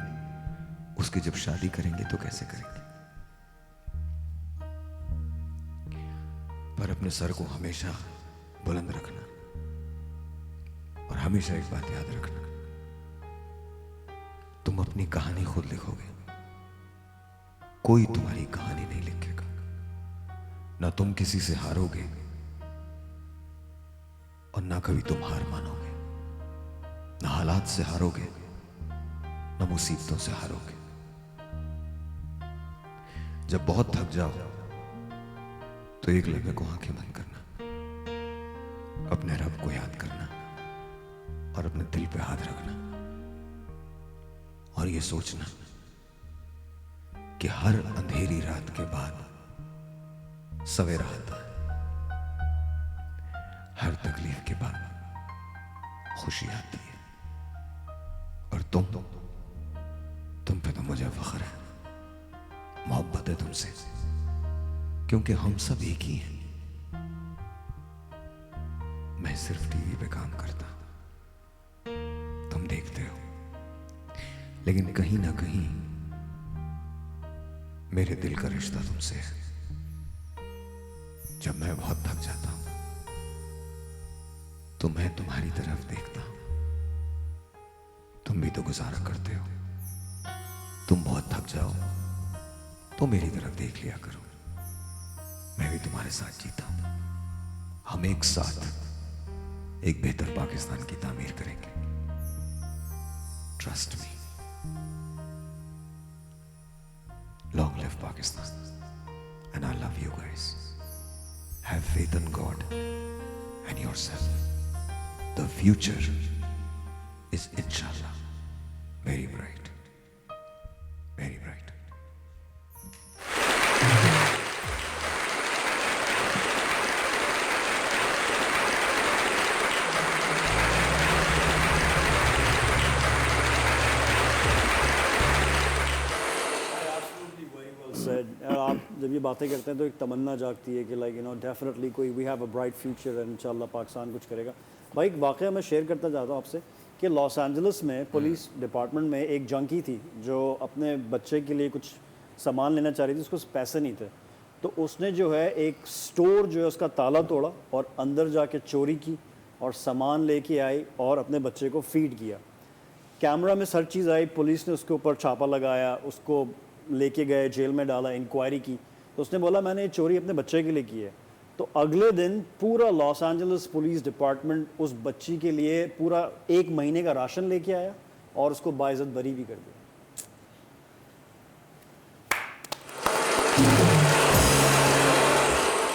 उसकी जब शादी करेंगे तो कैसे करेंगे। पर अपने सर को हमेशा बुलंद रखना और हमेशा एक बात याद रखना, तुम अपनी कहानी खुद लिखोगे, कोई तुम्हारी कहानी नहीं लिखेगा। ना तुम किसी से हारोगे और ना कभी तुम हार मानोगे, ना हालात से हारोगे, ना मुसीबतों से हारोगे। जब बहुत थक जाओ तो एक लम्हे को आंखें बंद करना, अपने रब को याद करना और अपने दिल पे हाथ रखना और ये सोचना कि हर अंधेरी रात के बाद सवेरा आता है, हर तकलीफ के बाद खुशी आती है। और तुम पे तो मुझे फख्र है, मोहब्बत है तुमसे, क्योंकि हम सब एक ही हैं। मैं सिर्फ टीवी पे काम करता, तुम देखते हो, लेकिन कहीं ना कहीं मेरे दिल का रिश्ता तुमसे है। जब मैं बहुत थक जाता हूं तो मैं तुम्हारी तरफ देखता हूं, तुम भी तो गुजारा करते हो। तुम बहुत थक जाओ तो मेरी तरफ देख लिया करो, मैं भी तुम्हारे साथ जीता हूं। हम एक साथ एक बेहतर पाकिस्तान की तामीर करेंगे, trust me. Long live Pakistan and I love you guys. Have faith in God and yourself. The future is इंशाल्लाह वेरी ब्राइट, वेरी ब्राइट। आप जब ये बातें करते हैं तो एक तमन्ना जागती है कि लाइक डेफिनेटली कोई we have a bright future and इंशाल्लाह पाकिस्तान कुछ करेगा। भाई एक वाक़या मैं शेयर करता जाता हूँ आपसे कि लॉस एंजलिस में पुलिस डिपार्टमेंट में एक जंकी थी जो अपने बच्चे के लिए कुछ सामान लेना चाह रही थी, उसको पैसे नहीं थे, तो उसने जो है एक स्टोर जो है उसका ताला तोड़ा और अंदर जाके चोरी की और सामान लेके आई और अपने बच्चे को फीड किया। कैमरा में हर चीज़ आई, पुलिस ने उसके ऊपर छापा लगाया, उसको लेके गए, जेल में डाला, इंक्वायरी की, तो उसने बोला मैंने ये चोरी अपने बच्चे के लिए की है। तो अगले दिन पूरा लॉस एंजलिस पुलिस डिपार्टमेंट उस बच्ची के लिए पूरा 1 महीने का राशन लेके आया और उसको बाइज्जत बरी भी कर दिया।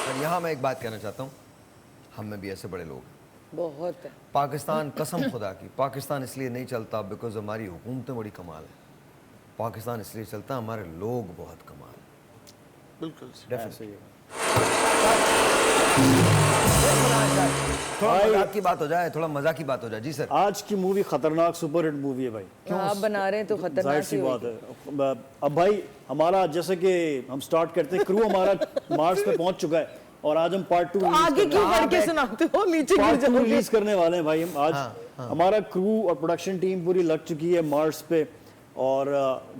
और यहाँ मैं एक बात कहना चाहता हूँ, हम में भी ऐसे बड़े लोग हैं। बहुत है। पाकिस्तान, कसम खुदा की, पाकिस्तान इसलिए नहीं चलता बिकॉज हमारी हुकूमतें बड़ी कमाल है। पाकिस्तान इसलिए चलता, हमारे लोग बहुत कमाल है। बिल्कुल ऐसे ही है। थोड़ा मजाक की बात हो जाए, थोड़ा मजाक की बात हो जाए। जी सर। आज की मूवी खतरनाक सुपर हिट मूवी है भाई, आप बना रहे हैं तो खतरनाक जाहिर सी ही बात होगी। है। अब भाई हमारा जैसे कि हम स्टार्ट करते हैं, क्रू हमारा मार्स पे पहुंच चुका है और आज हम पार्ट 2 आगे क्यों बढ़ के सुनाते हो, नीचे क्यों पार्ट 2 जाओगे? रिलीज करने वाले हैं भाई हम आज। हमारा क्रू और प्रोडक्शन टीम पूरी लग चुकी है मार्स पे और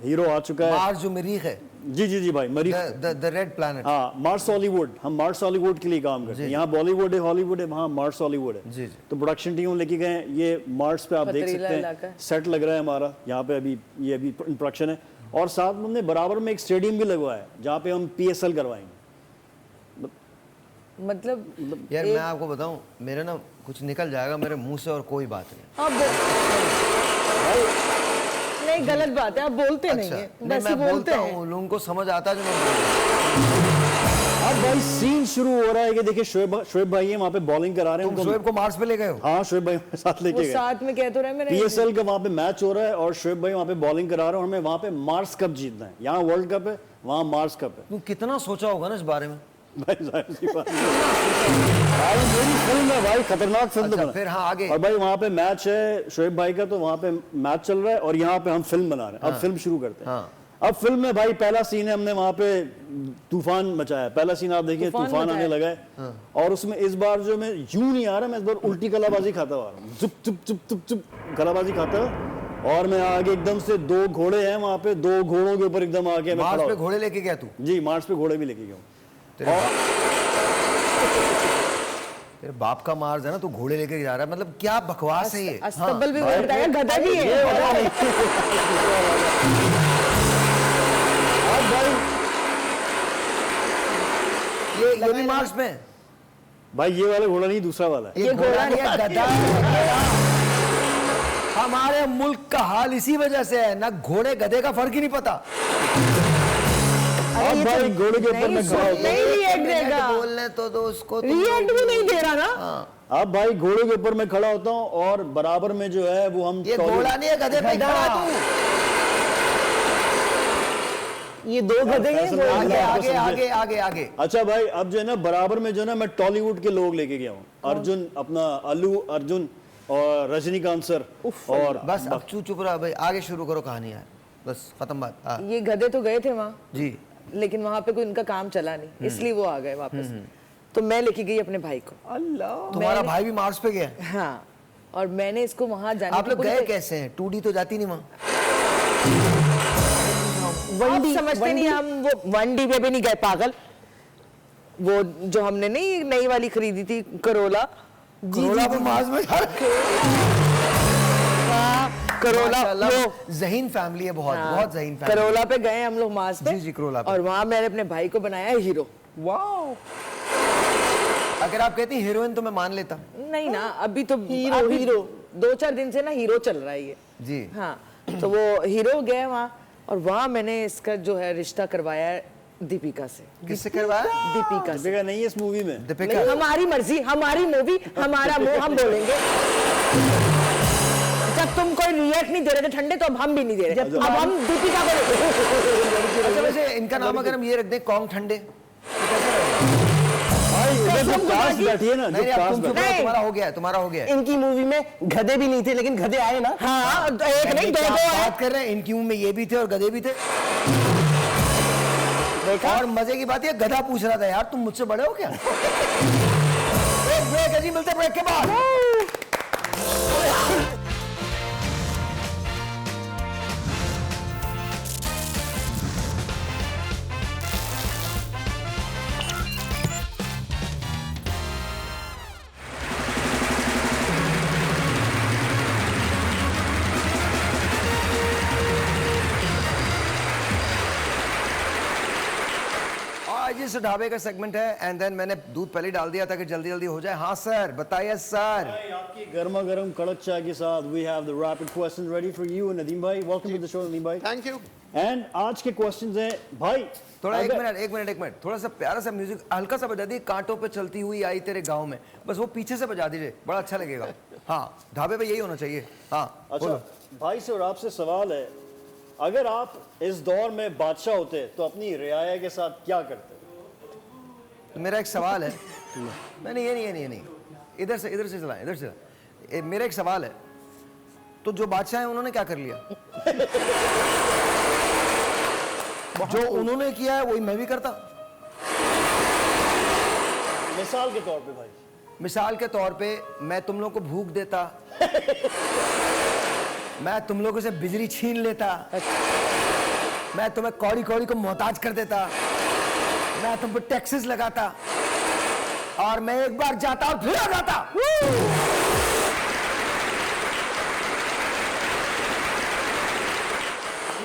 हीरो आ चुका है। मार्स जो मरीख है, जी जी जी भाई, मरीख, द रेड प्लैनेट। हाँ, मार्स हॉलीवुड, हम मार्स हॉलीवुड के लिए काम करते हैं। यहाँ बॉलीवुड है, हॉलीवुड है, वहाँ मार्स हॉलीवुड है। जी जी। तो प्रोडक्शन टीम लेके गए हैं, ये मार्स पे आप देख पथरीला सकते इलाका हैं, है। सेट लग रहा है हमारा यहाँ पे, अभी ये अभी प्रोडक्शन है। और साथ में हमने बराबर में एक स्टेडियम भी लगवाया है जहाँ पे हम PSL करवाएंगे। मतलब यार मैं आपको बताऊं, मेरे ना कुछ निकल जाएगा मेरे मुंह से और कोई बात नहीं। आप नहीं, गलत बात है, आप बोलते नहीं है, नहीं, वैसे मैं बोलते बोलता हैं। हूँ, लोगों को समझ आता है जो मैं बोल रहा हूँ। अब भाई सीन शुरू हो रहा है कि देखिए शोएब भाई है वहाँ पे बॉलिंग करा रहे हैं। तुम शोएब को मार्स पे ले गए हो? हाँ, शोएब भाई के साथ वो लेके गए। साथ में कह तो रहे मेरे PSL का वहाँ पे मैच हो रहा है और शोएब भाई वहाँ पे बॉलिंग करा रहे हैं और हमें वहाँ पे मार्स कप जीतना है। यहाँ वर्ल्ड कप है, वहाँ मार्स कप है। तुम कितना सोचा होगा ना इस बारे में? भाई जाहिर सी बात है। भाई मेरी फिल्म है भाई, खतरनाक फिल्म अच्छा, बना। फिर हाँ आगे। और भाई वहाँ पे मैच है शोएब भाई का, तो वहाँ पे मैच चल रहा है और यहाँ पे हम फिल्म बना रहे हैं। अब फिल्म शुरू करते हैं। हाँ। अब फिल्म में भाई पहला सीन है, हमने वहाँ पे तूफान मचाया। पहला सीन आप देखिए, तूफान आने लगा है और उसमें इस बार जो मैं यूं नहीं आ रहा, मैं इस बार उल्टी कलाबाजी खाता हुआ आ रहा हूँ, चुप चुप चुप चुप चुप कलाबाजी खाता हुआ। और मैं आगे एकदम से 2 घोड़े हैं वहाँ पे, 2 घोड़ों के ऊपर एकदम आके मैं मार्स खड़ा पे हूँ। घोड़े लेके गया तू? जी, मार्स पे घोड़े भी लेके गया हूँ। तेरे बाप का मार्स है ना, तू घोड़े लेके जा रहा है, मतलब क्या बकवास है ये? अस्तबल भी बोलता है, गधा भी है। अब भाई ये भी मार्स में है? भाई ये वाला घोड़ा नहीं, दूसरा वाला है। ये घोड़ा नहीं है, गधा है। हमारे मुल्क का हाल इसी वजह से है, ना घोड़े गधे का फर्क ही नहीं पता। अब भाई घोड़े के ऊपर मैं खड़ा होता हूँ। नहीं रिएक्ट देगा, बोलने तो दो उसको, रिएक्ट भी नहीं दे रहा ना। अब भाई घोड़े के ऊपर मैं खड़ा होता हूँ और बराबर में जो है वो हम ये घोड़ा नहीं है, गधे पे खड़ा है तू। ये दो गधे हैं, फैसल वो भाई, आगे आपको आगे समझे। आगे आगे आगे। अच्छा भाई, अब जो है ना बराबर में जो है ना मैं टॉलीवुड के लोग लेके गया हूँ। अर्जुन, अपना अल्लू अर्जुन और रजनीकांत सर। और बस अब चुप रहा भाई, आगे शुरू करो कहानी यार, बस खत्म बात। हाँ ये गधे तो गए थे वहाँ, जी। लेकिन वहाँ पे कोई इनका काम चला नहीं, इसलिए वो आ गए वापस। तो मैं लेके गई अपने भाई को। तुम्हारा भाई भी मार्स पे गया? हाँ, और मैंने इसको वहाँ जाने आप की लोग पूरी गए कैसे हैं? 2D तो जाती नहीं वहाँ। आप समझते नहीं, हम वो 1D पे भी नहीं गए पागल। वो जो हमने नहीं नई वाली खरीदी थी करोला, करोला पे मार्स में करोला, माशाल्लाह, वो ज़हीन फैमिली है, बहुत हाँ, बहुत ज़हीन फैमिली। करोला पे गए हम लोग मार्स पे। जी, जी, करोला पे। और वहाँ मैंने अपने भाई को बनाया हीरो। वाओ, अगर आप कहती हीरोइन तो मैं मान लेता। नहीं ना, अभी तो हीरो 2-4 दिन से ना हीरो चल रहा है ये। जी। हाँ, तो वो हीरो गए वहाँ, और वहाँ मैंने इसका जो है रिश्ता करवाया है दीपिका से। किससे करवाया? दीपिका से। दीपिका नहीं है इस मूवी में। दीपिका। नहीं, हमारी मर्जी, हमारी मूवी, हमारा मुंह, हम बोलेंगे। जब तुम कोई रिएक्ट नहीं दे रहे थे ठंडे, तो अब हम भी नहीं दे रहे। अब हम दीपिका को अच्छा वैसे इनका नाम अगर हम ये रख दें, कॉन्ग ठंडे, तो कैसा रहेगा? भाई उधर जो कास्ट बैठी है ना, जो नहीं, अब कास्ट तुम चुप बैठी रहो, नहीं। तुम्हारा हो गया है, तुम्हारा हो गया है। इनकी मूवी में गधे भी नहीं थे, लेकिन गधे आए ना। हाँ, एक नहीं दो क्या दो है। बात कर रहे हैं, इनकी मूवी में ये भी थे और गधे भी थे। और मजे की बात ये गधा पूछ रहा था, यार तुम मुझसे बड़े हो क्या? एक ब्रेक है जी, मिलते ब्रेक के बाद। आज इस ढाबे का सेगमेंट है, एंड देन मैंने दूध पहले डाल दिया था कि जल्दी जल्दी हो जाए। हाँ सर, बताइए सर। भाई आपकी गर्मा गर्म कड़क चाय के साथ we have the rapid question ready for you Nadeem भाई। Welcome to the show Nadeem भाई। Thank you. एंड आज के क्वेश्चंस हैं भाई, थोड़ा एक अगर- मिनट, थोड़ा सा प्यारा सा म्यूजिक हल्का सा बजा दिए, कांटों पे चलती हुई आई तेरे गांव में, बस वो पीछे से बजा दीजिए, बड़ा अच्छा लगेगा। हाँ, ढाबे पे यही होना चाहिए। हाँ अच्छा बोलो। भाई से और आपसे सवाल है, अगर आप इस दौर में बादशाह होते तो अपनी रियाया के साथ क्या करते? तो मेरा एक सवाल है। नहीं, ये नहीं, इधर से चलाएं, इधर से। मेरा एक सवाल है, तो जो बादशाह है उन्होंने क्या कर लिया? जो उन्होंने किया है वही मैं भी करता। मिसाल के तौर पे भाई, मिसाल के तौर पे मैं तुम लोग को भूख देता, मैं तुम लोगों से बिजली छीन लेता, मैं तुम्हें कौड़ी कौड़ी को मोहताज कर देता, मैं तुम पे टैक्सेस लगाता, और मैं एक बार जाता और फिर आ जाता।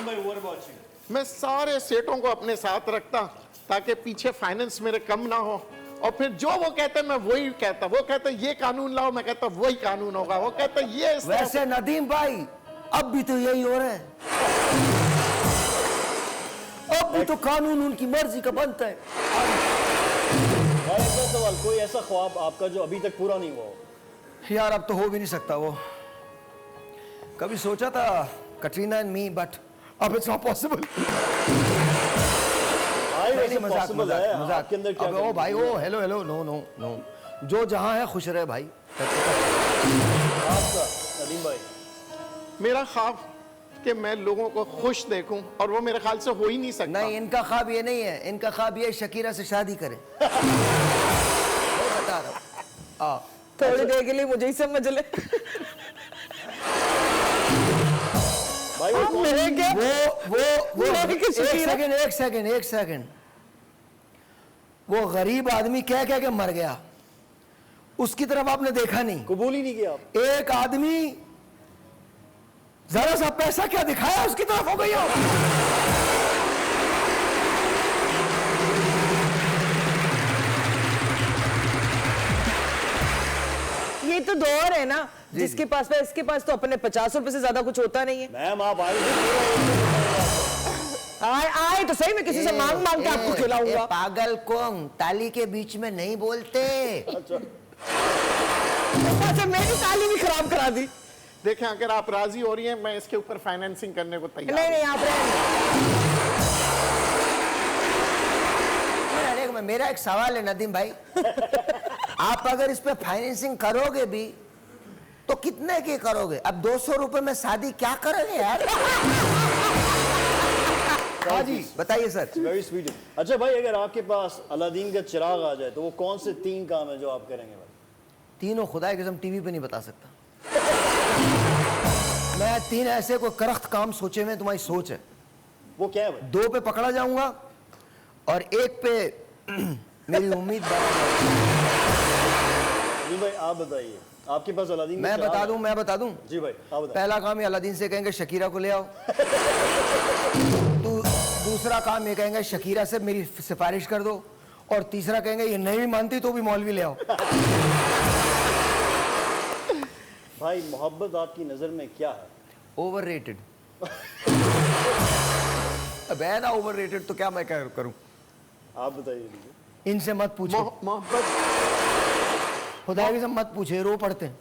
भाई what about you? मैं सारे सेठों को अपने साथ रखता ताकि पीछे फाइनेंस मेरे कम ना हो, और फिर जो वो कहते मैं वही कहता। वो कहते ये कानून लाओ, मैं कहता वही कानून होगा। वो कहते ये इस तरह से- वैसे नदीम भाई, अब भी तो यही हो रहा है, अब भी तो कानून उनकी मर्जी का बनता है। भाई एक और सवाल, कोई ऐसा ख्वाब आपका जो अभी तक पूरा नहीं हुआ हो? यार अब तो हो भी नहीं सकता वो। कभी सोचा था कटरीना एंड मी, बट अब इट्स नॉट पॉसिबल। भाई वैसे मजाक possible है, मजाक आपके अंदर क्या अब ओ भाई, ओ hello hello, no no no, जो जहां है खुश रहे भाई। आपका नदीम भाई? मेरा ख्वाब कि मैं लोगों को खुश देखूं, और वो मेरे ख्याल से हो ही नहीं सकता। नहीं, इनका ख्वाब ये नहीं है, इनका ख्वाब ये शकीरा से शादी करे। मैं बता रहा हूँ। थोड़ी देर के लिए मुझे ही समझ ले। भाई वो कौन- मेरे क्या वो मेरे के शकीरा। एक सेकंड, वो गरीब आदमी कह कह के मर गया, उसकी तरफ आपने देखा नहीं। कबूल ही नहीं किया आप? एक आदमी जरा सा पैसा क्या दिखाया, उसकी तरफ हो गई हो। ये तो दौर है ना, जिसके पास है, इसके पास तो अपने 50 रुपए से ज्यादा कुछ होता नहीं है। मैम आप आए आए तो सही, मैं किसी से मांग मांग के आपको खिलाऊंगा। पागल कौन ताली के बीच में नहीं बोलते। अच्छा अच्छा, मेरी ताली भी खराब करा दी। देखें, अगर आप राजी हो रही हैं, मैं इसके ऊपर फाइनेंसिंग करने को तैयार नहीं नहीं, आप अरे मेरा एक सवाल है नदीम भाई, आप अगर इस पे फाइनेंसिंग करोगे भी तो कितने की करोगे? अब 200 रुपए में शादी क्या करोगे यार? हाँ जी बताइए सर। Very sweet. अच्छा भाई, अगर आपके पास अलादीन का चिराग आ जाए तो वो कौन से 3 काम है जो आप करेंगे भाई? तीनों खुदा की कसम टीवी पे नहीं बता सकता। मैं 3 ऐसे कोई करख्त काम सोचे में, तुम्हारी सोच है। वो क्या है भाई? 2 पे पकड़ा जाऊंगा और 1 पे मेरी उम्मीद जी भाई आप बताइए, आपके पास अलादीन का मैं चिराग बता है? दूं, मैं बता दूं। जी भाई आप बताइए। पहला काम ये अलादीन से कहेंगे शकीरा को ले आओ। दूसरा काम ये कहेंगे शकीरा से मेरी सिफारिश कर दो, और तीसरा कहेंगे ये नहीं भी मानती तो भी मौलवी ले आओ। भाई मोहब्बत आपकी नजर में क्या है? ओवररेटेड। अब है ना ओवररेटेड, तो क्या मैं क्या करूं? आप बताइए। इनसे मत पूछो, मोहब्बत खुदा की कसम मत पूछे, रो पड़ते हैं।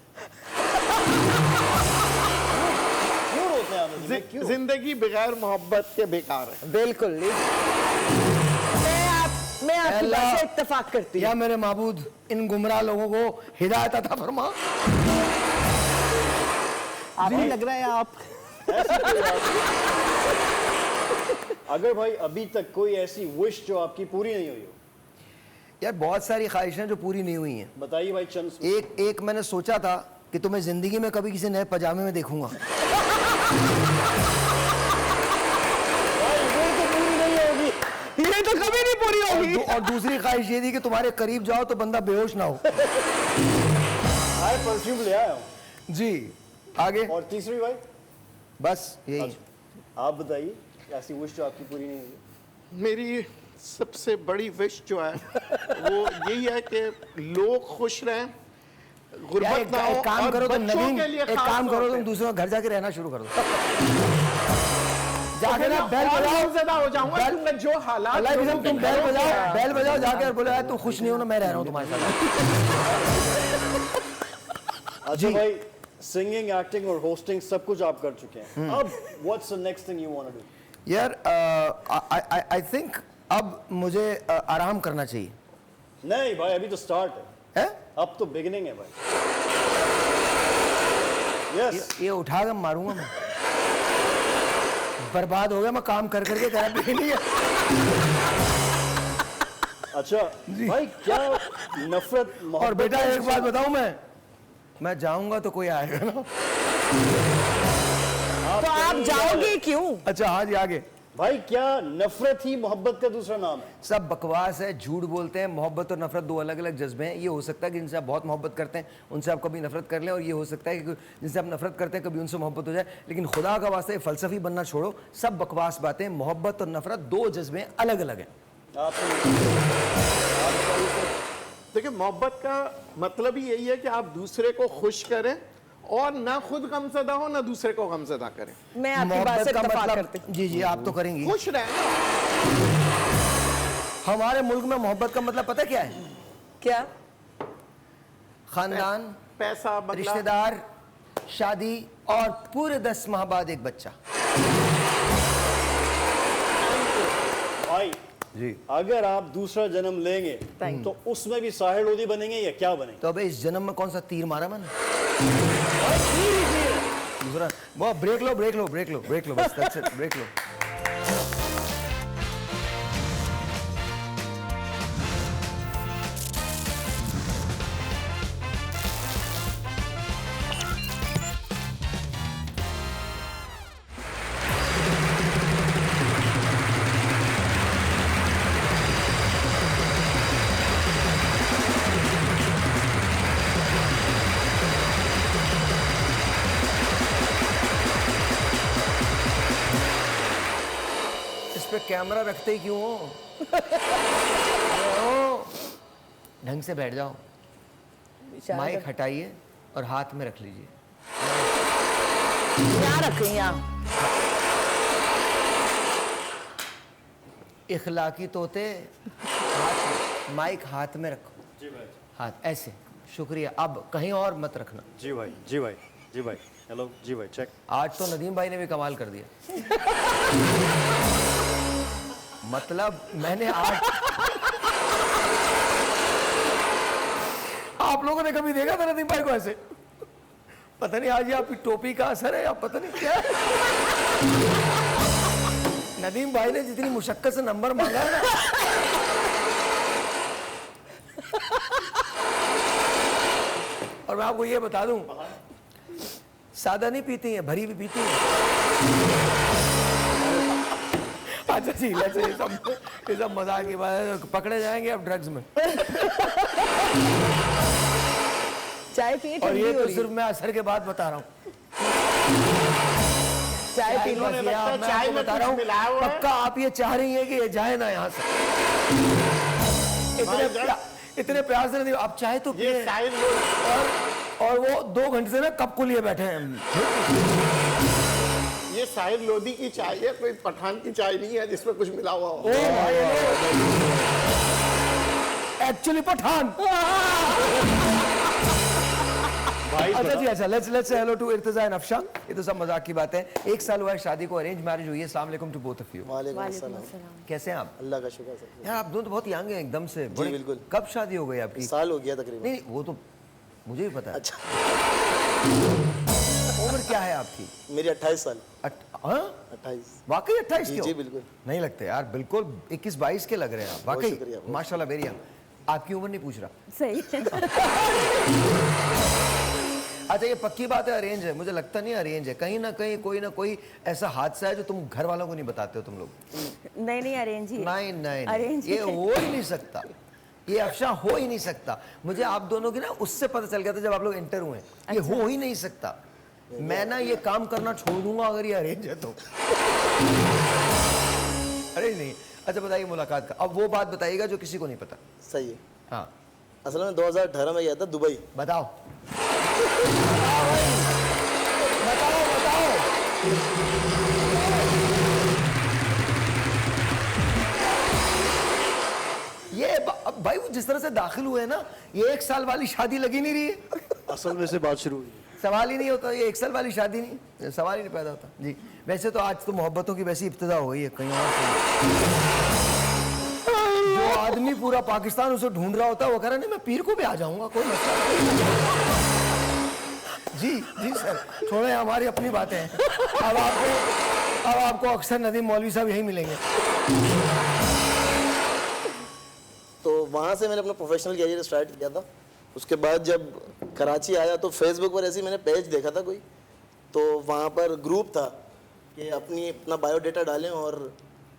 क्यों रोते हैं आप मुझे? क्यों? जिंदगी बगैर मोहब्बत के बेकार है। बिल्कुल। मैं आपकी बात से इत्तेफाक करती हूँ। या मेरे माबूद इन गुमराह लोगों को हिदायत अता फरमा। आपको लग रहा है आप अगर भाई अभी तक कोई ऐसी विश जो आपकी पूरी नहीं हुई हो, यार बहुत सारी ख्वाहिशें जो पूरी नहीं हुई हैं। बताइए भाई चंद। एक मैंने सोचा था कि तुम्हें जिंदगी में कभी किसी नए पजामे में देखूंगा। ये तो कभी नहीं पूरी होगी। और दूसरी ख्वाहिश ये थी कि तुम्हारे करीब जाओ तो बंदा बेहोश ना हो। हाय परफ्यूम ले आया हूँ। जी आगे। और तीसरी भाई? बस यही। आप बताइए ऐसी विश जो आपकी पूरी नहीं हुई। मेरी सबसे बड़ी विश जो है वो यही है कि लोग खुश रहें, गुर्बत ना हो, एक काम और करो तुम बच्चों नदीम, के लिए एक खास काम तौर करो पे। तुम दूसरों के घर जाके रहना शुरू कर दो। जाके ना मैं बेल और बजाओ। ज्यादा हो जाऊंगा, बेल- क्योंकि जो हालात अल्लाह की लोगों कसम के तुम बेल घरों के बजाओ, हैं। बेल बजाओ जाके और बोलो यार तू खुश नहीं हो ना, मैं रह रहा हूँ तुम्हारे साथ। अच्छा भाई, सिंगिंग, एक्टिंग और होस्टिंग सब कुछ आप कर चुके हैं। अब what's the next thing you want to do? यार आई थिंक अब मुझे आराम करना चाहिए। नहीं भाई, अभी तो स्टार्ट है। है? अब तो बिगिनिंग है भाई। यस। ये उठा कर मारूंगा मैं। बर्बाद हो गया मैं काम कर करके, कह नहीं है। अच्छा भाई, क्या नफरत और मोहब्बत बेटा का एक बात बताऊं, मैं जाऊंगा तो कोई आएगा ना। तो आप जाओगे क्यों? अच्छा हाँ जी आगे। भाई क्या नफरत ही मोहब्बत का दूसरा नाम है? सब बकवास है, झूठ बोलते हैं। मोहब्बत और नफरत 2 अलग अलग जज्बे हैं। ये हो सकता है कि जिनसे आप बहुत मोहब्बत करते हैं उनसे आप कभी नफरत कर लें, और ये हो सकता है कि जिनसे आप नफरत करते हैं कभी उनसे मोहब्बत हो जाए। लेकिन खुदा का वास्ते फलसफी बनना छोड़ो, सब बकवास बातें। मोहब्बत और नफरत 2 जज्बे अलग अलग हैं। देखिए, मोहब्बत का मतलब ही यही है कि आप दूसरे को खुश करें और ना खुद गमज़दा हो ना दूसरे को गमज़दा करें। मैं आपकी बात से इत्तेफाक करती हूँ। जी आप तो करेंगी। खुश रहें। हमारे मुल्क में मोहब्बत का मतलब पता क्या है? क्या? खानदान, पैसा, बंगला। रिश्तेदार, शादी और पूरे 10 माह बाद एक बच्चा। भाई जी अगर आप दूसरा जन्म लेंगे तो उसमें भी साहिर लोधी बनेंगे या क्या बनेंगे? तो अबे इस जन्म में कौन सा तीर मारा मैंने? दूसरा वो ब्रेक लो बस that's it, ब्रेक लो। इस पे कैमरा रखते ही क्यों हो? ढंग से बैठ जाओ, माइक हटाइए और हाथ में रख लीजिए। यहाँ रखें, यहाँ। इखलाकी तोते, हाथ माइक हाथ में रखो। जी भाई। हाथ ऐसे। शुक्रिया। अब कहीं और मत रखना। जी भाई, जी भाई, जी भाई। हेलो जी भाई, चेक। आज तो नदीम भाई ने भी कमाल कर दिया। मतलब मैंने आज आप लोगों ने कभी देखा था नदीम भाई को ऐसे? पता नहीं आज ये आपकी टोपी का असर है या पता नहीं क्या है। नदीम भाई ने जितनी मुशक्कत से नंबर मांगा है ना, और मैं आपको ये बता दूं, सादा नहीं पीती हैं, भरी भी पीती हैं। अच्छा जी, ये सब मजाक की बात है। पकड़े जाएंगे अब ड्रग्स में। चाय पिए, और ठंडी ये हो तो रही है। सिर्फ मैं असर के बाद बता रहा हूँ। चाय पी लो। इन्होंने लगता है मैं चाय आपको में बता कुछ रहा हूँ, मिलाया हुआ है। पक्का आप ये चाह रही हैं कि ये जाए ना यहाँ से। इतने प्यार से नहीं, आप चाहे तो ये पिए। साहिल लोधी, और वो 2 घंटे से ना कप को लिए बैठे हैं। ये साहिल लोधी की चाय है, कोई पठान की चाय नहीं है जिसमें कुछ मिला हुआ हो। एक्चुअली पठान। अच्छा जी, अच्छा, let's say hello to Irtiza and Afshan. ये तो सब मजाक की बात है। 1 साल हुआ है शादी को, अरेंज मैरिज हुई है। अस्सलाम वालेकुम टू बोथ ऑफ यू। वालेकुम अस्सलाम। कैसे हैं आप? अल्लाह का शुक्र सर। यार आप दोनों तो बहुत यंग हैं एकदम से। बड़े- बिल्कुल। कब शादी हो गई आपकी? साल हो गया तकरीबन। नहीं, वो तो मुझे भी पता है। अच्छा, उम्र क्या है आपकी? मेरी 28 साल। हाँ? 28। वाकई 28 जी के हो? जी बिल्कुल। नहीं लगते यार, बिल्कुल 21-22 के लग रहे हैं आप। बहुत वाकई शुक्रिया, बहुत माशाल्लाह, वेरी यंग। आपकी उम्र नहीं पूछ रहा। सही। अच्छा, ये पक्की बात है अरेंज है? मुझे लगता नहीं अरेंज है। कहीं ना कहीं कोई ना कोई ऐसा हादसा है जो तुम घर वालों को नहीं बताते हो तुम लोग। नहीं अरेंज ही है। नहीं नहीं, Arrange नहीं। ये हो ही नहीं सकता, ये अफशा हो ही नहीं सकता। मुझे आप दोनों की ना उससे पता चल गया था जब आप लोग एंटर हुए। ये हो ही नहीं सकता। मैं ना ये काम करना छोड़ दूंगा अगर ये अरेंज है तो। अरे नहीं। अच्छा बताइए मुलाकात का, अब वो बात बताइएगा जो किसी को नहीं पता। सही है। हाँ असल में 2018 में गया था दुबई। बताओ। बताओ बताओ। ये भाई वो जिस तरह से दाखिल हुए ना, ये 1 साल वाली शादी लगी नहीं रही है। असल में से बात शुरू हुई। सवाल ही नहीं होता, ये 1 साल वाली शादी नहीं, सवाल ही नहीं पैदा होता जी। वैसे तो आज तो मोहब्बतों की वैसी इब्तिदा हो गई है कहीं और से। जो आदमी पूरा पाकिस्तान उसे ढूंढ रहा होता है वो कह रहा नहीं मैं पीर को भी आ जाऊंगा, कोई मसला नहीं। जी जी सर, छोड़े हमारी अपनी बातें हैं। अब आपको अक्सर नदीम मौलवी साहब यही मिलेंगे। तो वहाँ से मैंने अपना प्रोफेशनल कैरियर स्टार्ट किया था। उसके बाद जब कराची आया तो फेसबुक पर ऐसे ही मैंने पेज देखा था कोई, तो वहाँ पर ग्रुप था कि अपना बायोडाटा डालें और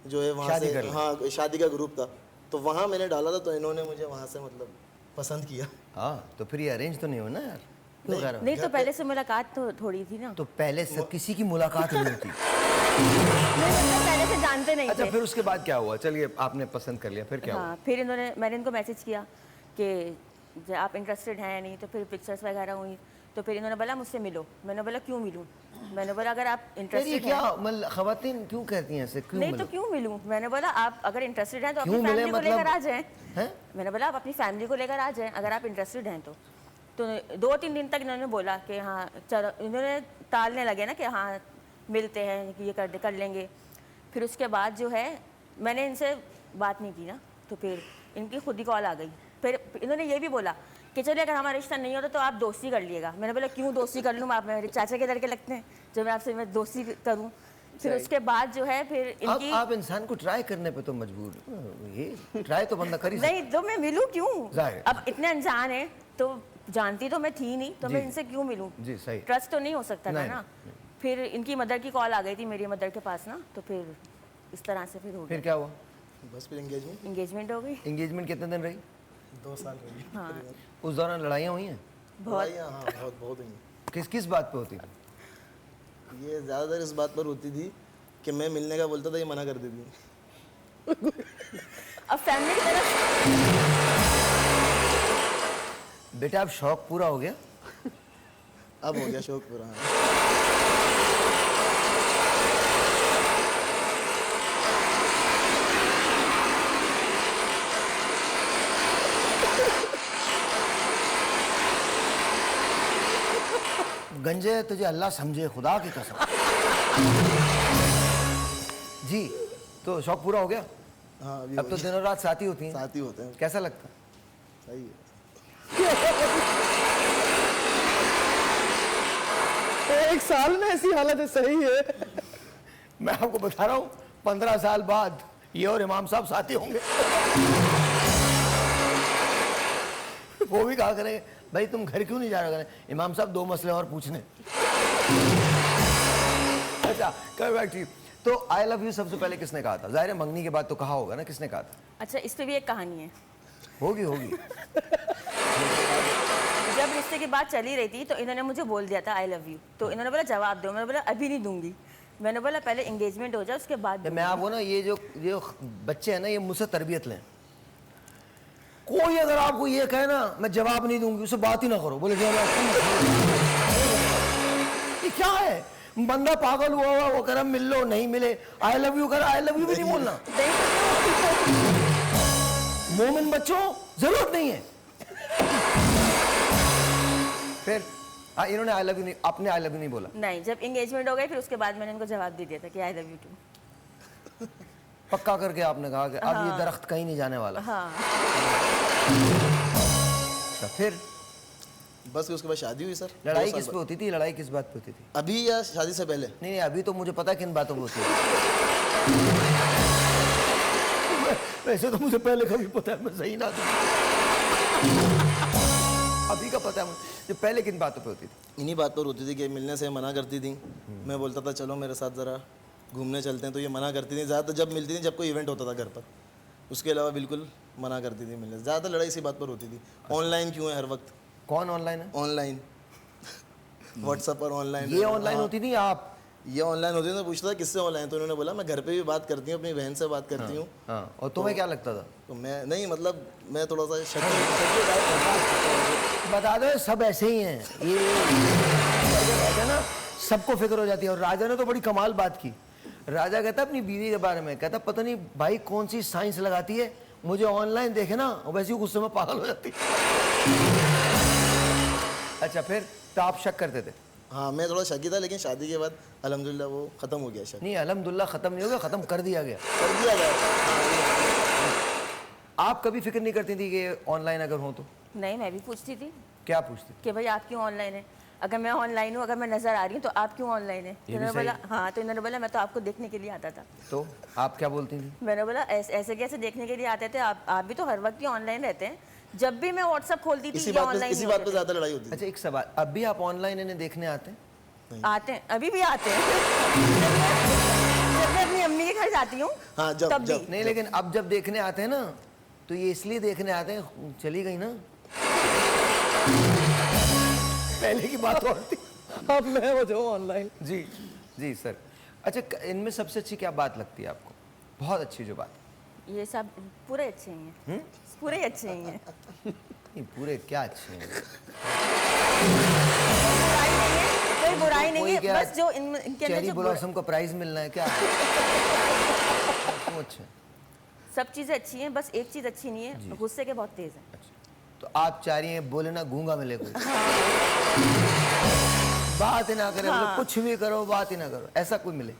जो है वहाँ शादी से, कर लें। हाँ शादी का ग्रुप था, तो वहाँ मैंने डाला था, तो इन्होंने मुझे वहाँ से मतलब पसंद किया। हाँ तो फिर ये अरेंज तो नहीं हो ना यार, क्यों कह रहा हो? नहीं तो पहले से मुलाकात तो थोड़ी थी ना। तो पहले से किसी की मुलाकात नहीं होती। नहीं मतलब पहले से जानते नहीं अच्छा थे। फिर उसके बाद क्या हुआ? चलिए आपने पसंद कर लिया, फिर क्या हुआ? हाँ फिर मैंने इनको मैसेज किया कि जब आप इंटरेस्टेड हैं या नहीं, तो फिर पिक्चर्स वगैरह हुई, तो फिर इन्होंने बोला मुझसे मिलो। मैंने बोला क्यों मिलूं? मैंने बोला अगर आप फिर ये इंटरेस्टेड क्या हैं। मतलब खवातीन क्यों कहती हैं ऐसे, क्यों नहीं तो मिलो? क्यों मिलूं? मैंने बोला आप अगर इंटरेस्टेड हैं तो अपनी क्यों मिले फैमिली को मतलब? लेकर आ जाएं। हैं? मैंने बोला आप अपनी फैमिली को लेकर आ जाएं अगर आप इंटरेस्टेड हैं तो 2-3 दिन तक इन्होंने बोला कि हाँ चलो, इन्होंने टालने लगे ना कि हाँ मिलते हैं कि ये कर लेंगे। फिर उसके बाद जो है मैंने इनसे बात नहीं की ना, तो फिर इनकी खुद ही कॉल आ गई। फिर इन्होंने ये भी बोला कि चलिए अगर हमारा रिश्ता नहीं होता तो आप दोस्ती कर लिएगा। मैंने बोला क्यों दोस्ती कर लूँ? आप मेरे चाचा के लड़के लगते हैं जो मैं आपसे दोस्ती करूँ। फिर उसके बाद जो है फिर इनकी आप इंसान को ट्राई करने पे तो मजबूर, ये ट्राई तो बंदा कर ही सकता नहीं तो मैं मिलूं क्यों? जाहिर। अब इतने अनजान है तो जानती तो मैं थी नहीं, तो जी। मैं इनसे क्यों मिलूं? जी, सही। ट्रस्ट तो नहीं हो सकता था नहीं, ना। फिर इनकी मदर की कॉल आ गई थी मेरी मदर के पास ना, तो फिर इस तरह से फिर हो फिर गया, क्या हुआ? बस फिर एंगेजमेंट इंगेजमेंट हो गई। एंगेजमेंट कितने दिन रही? 2 साल रही। हाँ उस दौरान लड़ाइयाँ हुई हैं? बहुत। हाँ बहुत हुई। किस बात पे होती थी? ये ज़्यादातर इस बात पर होती थी कि मैं मिलने का बोलता था, ये मना कर देती थी। अब फैमिली की तरफ बेटा अब शौक पूरा हो गया? अब हो गया शौक पूरा। हाँ। गंजे तुझे अल्लाह समझे, खुदा की कसम। जी, तो शौक पूरा हो गया? हाँ अभी अब तो दिनों रात साथ ही होती हैं। साथ ही होते हैं। कैसा लगता? सही है। एक साल में ऐसी हालत है, सही है। मैं आपको बता रहा हूँ 15 साल बाद ये और इमाम साहब साथी होंगे। वो भी कहा करेंगे भाई तुम घर क्यों नहीं जा रहे हो? इमाम साहब 2 मसले और पूछने। अच्छा कर बैक ठीक। तो आई लव यू सबसे पहले किसने कहा था? जाहिर है मंगनी के बाद तो कहा होगा ना, किसने कहा था? अच्छा, इस पे भी एक कहानी है। होगी होगी। जब रिश्ते की बात चली रही थी तो इन्होंने मुझे बोल दिया था आई लव यू, तो इन्होंने बोला जवाब दो। मैंने बोला अभी नहीं दूंगी। मैंने बोला पहले एंगेजमेंट हो जाए उसके बाद मैं आपको ना ये जो बच्चे हैं ना, ये मुझसे तरबियत लें। कोई अगर आपको ये कहे ना मैं जवाब नहीं दूंगी, उससे बात ही ना करो। बोले जवाब ये क्या है? बंदा पागल हुआ हुआ, वो कह मिल लो, नहीं मिले आई लव यू कर, आई लव यू भी नहीं बोलना। मोमिन बच्चों जरूरत नहीं है। फिर इन्होंने आई लव यू नहीं, आपने आई लव यू नहीं बोला? नहीं, जब एंगेजमेंट हो गई फिर उसके बाद मैंने इनको जवाब दे दिया था कि आई लव यू टू। पक्का करके आपने कहा कि अब ये दरख्त कहीं नहीं जाने वाला। हाँ। तो फिर बस उसके बाद शादी हुई सर। लड़ाई 2 साल किस पे होती थी? लड़ाई किस बात पे होती थी? बाद। अभी या शादी से पहले? नहीं अभी तो मुझे पता है किन बातों पे होती है। वैसे तो मुझे पहले कभी पता है, मैं सही ना दूं। अभी का पता है मुझे, जो पहले किन बातों पे होती थी? इन्हीं बात पर होती थी कि मिलने से मना करती थी। मैं बोलता था चलो मेरे साथ ज़रा घूमने चलते हैं, तो ये मना करती थी। ज़्यादातर जब मिलती थी जब कोई इवेंट होता था घर पर, उसके अलावा बिल्कुल मना करती थी मिलने से। ज़्यादा लड़ाई इसी बात पर होती थी। ऑनलाइन क्यों है हर वक्त? कौन ऑनलाइन है? ऑनलाइन व्हाट्सएप पर ऑनलाइन। ये ऑनलाइन होती थी आप? ये ऑनलाइन होती थी। तो पूछता था किससे ऑनलाइन, तो उन्होंने बोला मैं घर पे भी बात करती हूँ, अपनी बहन से बात करती हूँ। हाँ, और तुम्हें क्या लगता था? तो मैं नहीं, मतलब मैं थोड़ा सा शक बता दो सब ऐसे ही हैं ये रहते हैं ना, सबको फिक्र हो जाती है। और राजा ने तो बड़ी कमाल बात की। राजा कहता अपनी बीवी के बारे में, कहता पता नहीं भाई कौन सी साइंस लगाती है, मुझे ऑनलाइन देखे ना वैसे ही गुस्से में पागल हो जाती। अच्छा फिर तो आप शक करते थे? हाँ मैं थोड़ा शकी था, लेकिन शादी के बाद अल्हम्दुलिल्लाह वो ख़त्म हो गया शक। नहीं अल्हम्दुलिल्लाह ख़त्म नहीं हो गया, ख़त्म कर दिया गया। कर दिया गया। आप कभी फिक्र नहीं करती थी कि ऑनलाइन अगर हो तो? नहीं, मैं भी पूछती थी क्या पूछती थी? कि भाई आप क्यों ऑनलाइन है? अगर मैं ऑनलाइन हूँ, अगर मैं नजर आ रही हूँ तो आप क्यों ऑनलाइन है? तो ये भी इन्होंने बोला सही। हाँ, तो इन्होंने बोला मैं तो आपको देखने के लिए आता था। तो आप क्या बोलती थी? मैंने बोला ऐसे कैसे देखने के लिए आते थे? आप भी तो हर वक्त ही ऑनलाइन रहते हैं। जब भी मैं व्हाट्सएप खोलती थी इसी ये बात पे ऑनलाइन ज़्यादा लड़ाई होती थी। अच्छा एक सवाल, अब भी आप ऑनलाइन इन्हें देखने आते हैं? आते हैं, अभी भी आते हैं। जब मैं अपनी अम्मी के घर जाती हूँ हाँ तब जब भी। नहीं लेकिन अब जब देखने आते हैं ना तो ये इसलिए देखने आते हैं, चली गई ना पहले की बात और थी। अब मैं हो जाऊँ ऑनलाइन। जी जी सर। अच्छा इनमें सबसे अच्छी क्या बात लगती है आपको? बहुत अच्छी जो बात? ये सब पूरे अच्छे ही हैं। पूरे ही अच्छे ही हैं। नहीं पूरे क्या अच्छे हैं? कोई बुराई नहीं कोई है, क्या बस जो इनके अंदर चेरी जो ब्लॉसम का प्राइज मिलना है क्या? क्यों अच्छा? सब चीज़ें अच्छी हैं, बस एक चीज़ अच्छी नहीं है, गुस्से के बहुत तेज हैं। तो आप चाह रही हैं बोले ना गूंगा मिले कोई? बात ही ना करे, बोले कुछ भी करो बात ही ना करो, ऐसा कोई मिले?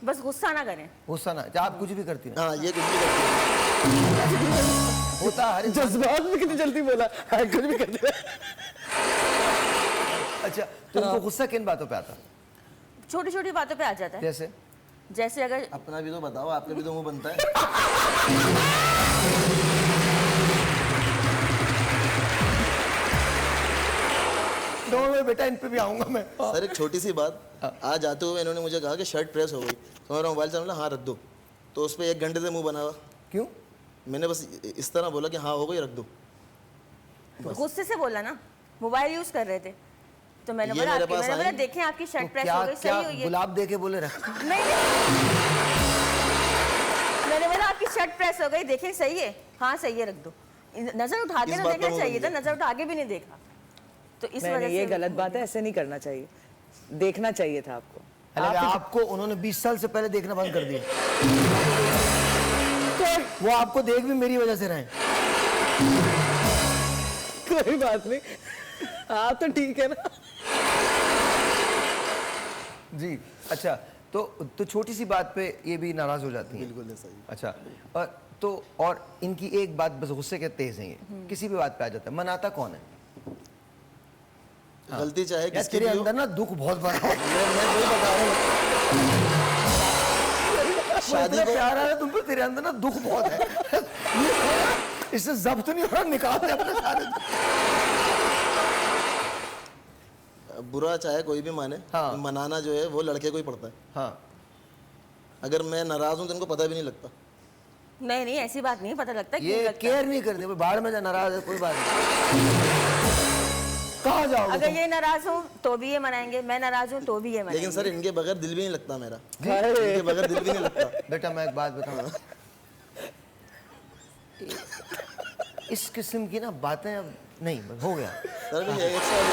बस गुस्सा ना करें। गुस्सा ना, आप कुछ भी करती ना हाँ ये कुछ भी करती है। होता है हर इंसान। जज्बात में कितनी जल्दी बोला, हाँ, कुछ भी करते हैं। अच्छा तो उनको गुस्सा किन बातों पे आता? छोटी छोटी बातों पे आ जाता है। जैसे अगर अपना भी तो बताओ, आपका भी तो मुंह बनता है। डोंट बेटा इन पे भी आऊंगा मैं। सर एक छोटी सी बात, आज आते हुए इन्होंने मुझे कहा कि शर्ट प्रेस हो गई, तो मेरा मोबाइल चला, हाँ रख दो, तो उस पर 1 घंटे से मुंह बना हुआ। क्यों? मैंने बस इस तरह बोला कि हाँ हो गई रख दो। गुस्से से बोला ना, मोबाइल यूज कर रहे थे तो मैंने ये बोला मेरे आपकी, पास मैंने बोला आई। देखें आपकी तो शर्ट प्रेस क्या हो गई, क्या सही हुई है। गुलाब दे के बोले रख? नहीं मैंने बोला आपकी शर्ट प्रेस हो गई, देखें सही है, हाँ सही है रख दो। नजर उठाते इस ना बात देखना पर चाहिए था, मुझे- नजर उठा के भी नहीं देखा। तो इस नहीं वजह नहीं, ये से गलत बात है, ऐसे नहीं करना चाहिए, देखना चाहिए था आपको। हालांकि आपको उन्होंने 20 साल से पहले देखना बंद कर दिया, वो आपको देख भी मेरी वजह से रहे। कोई बात नहीं, आप तो ठीक है ना। जी अच्छा, तो छोटी सी बात पे ये भी नाराज हो जाती हैं। बिल्कुल सही। अच्छा, और इनकी एक बात बस, गुस्से के तेज हैं ये, किसी भी बात पे आ जाता है। मनाता कौन है? गलती चाहे यार किसकी तेरे भी हो। अंदर ना दुख बहुत बड़ा है। मैं वही बता रहा हूँ। शादी को प्यार आ रहा है तुम पे, तेरे अंदर ना दुख बहुत है। इससे जब्त नहीं हो रहा, निकाल दे अपने सारे दुख। बुरा चाहे कोई भी माने, हाँ। मनाना जो है वो लड़के को ही पड़ता है। हाँ, अगर मैं नाराज हूँ तो इनको पता भी नहीं लगता। नहीं नहीं, ऐसी बात नहीं, पता लगता है क्यों ये लगता है। केयर नहीं करते, वो बाहर में जा, नाराज है कोई बात नहीं। कहाँ जाओगे अगर तुम? ये नाराज हो तो भी ये मनाएंगे, मैं नाराज हूँ तो भी ये मनाएंगे। लेकिन सर इनके बगैर दिल भी नहीं लगता मेरा, इनके बगैर दिल भी नहीं लगता। बेटा मैं एक बात बताऊँ, इस किस्म की ना बातें अब नहीं, हो गया। सर भी एक साल